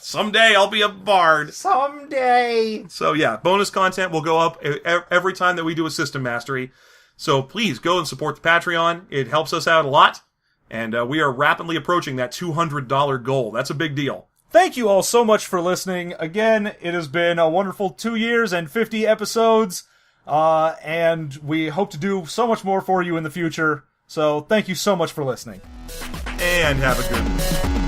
Someday I'll be a bard. Someday. So yeah, bonus content will go up every time that we do a system mastery. So please go and support the Patreon. It helps us out a lot. And we are rapidly approaching that $200 goal. That's a big deal. Thank you all so much for listening. Again, it has been a wonderful 2 years and 50 episodes. And we hope to do so much more for you in the future. So thank you so much for listening. And have a good one.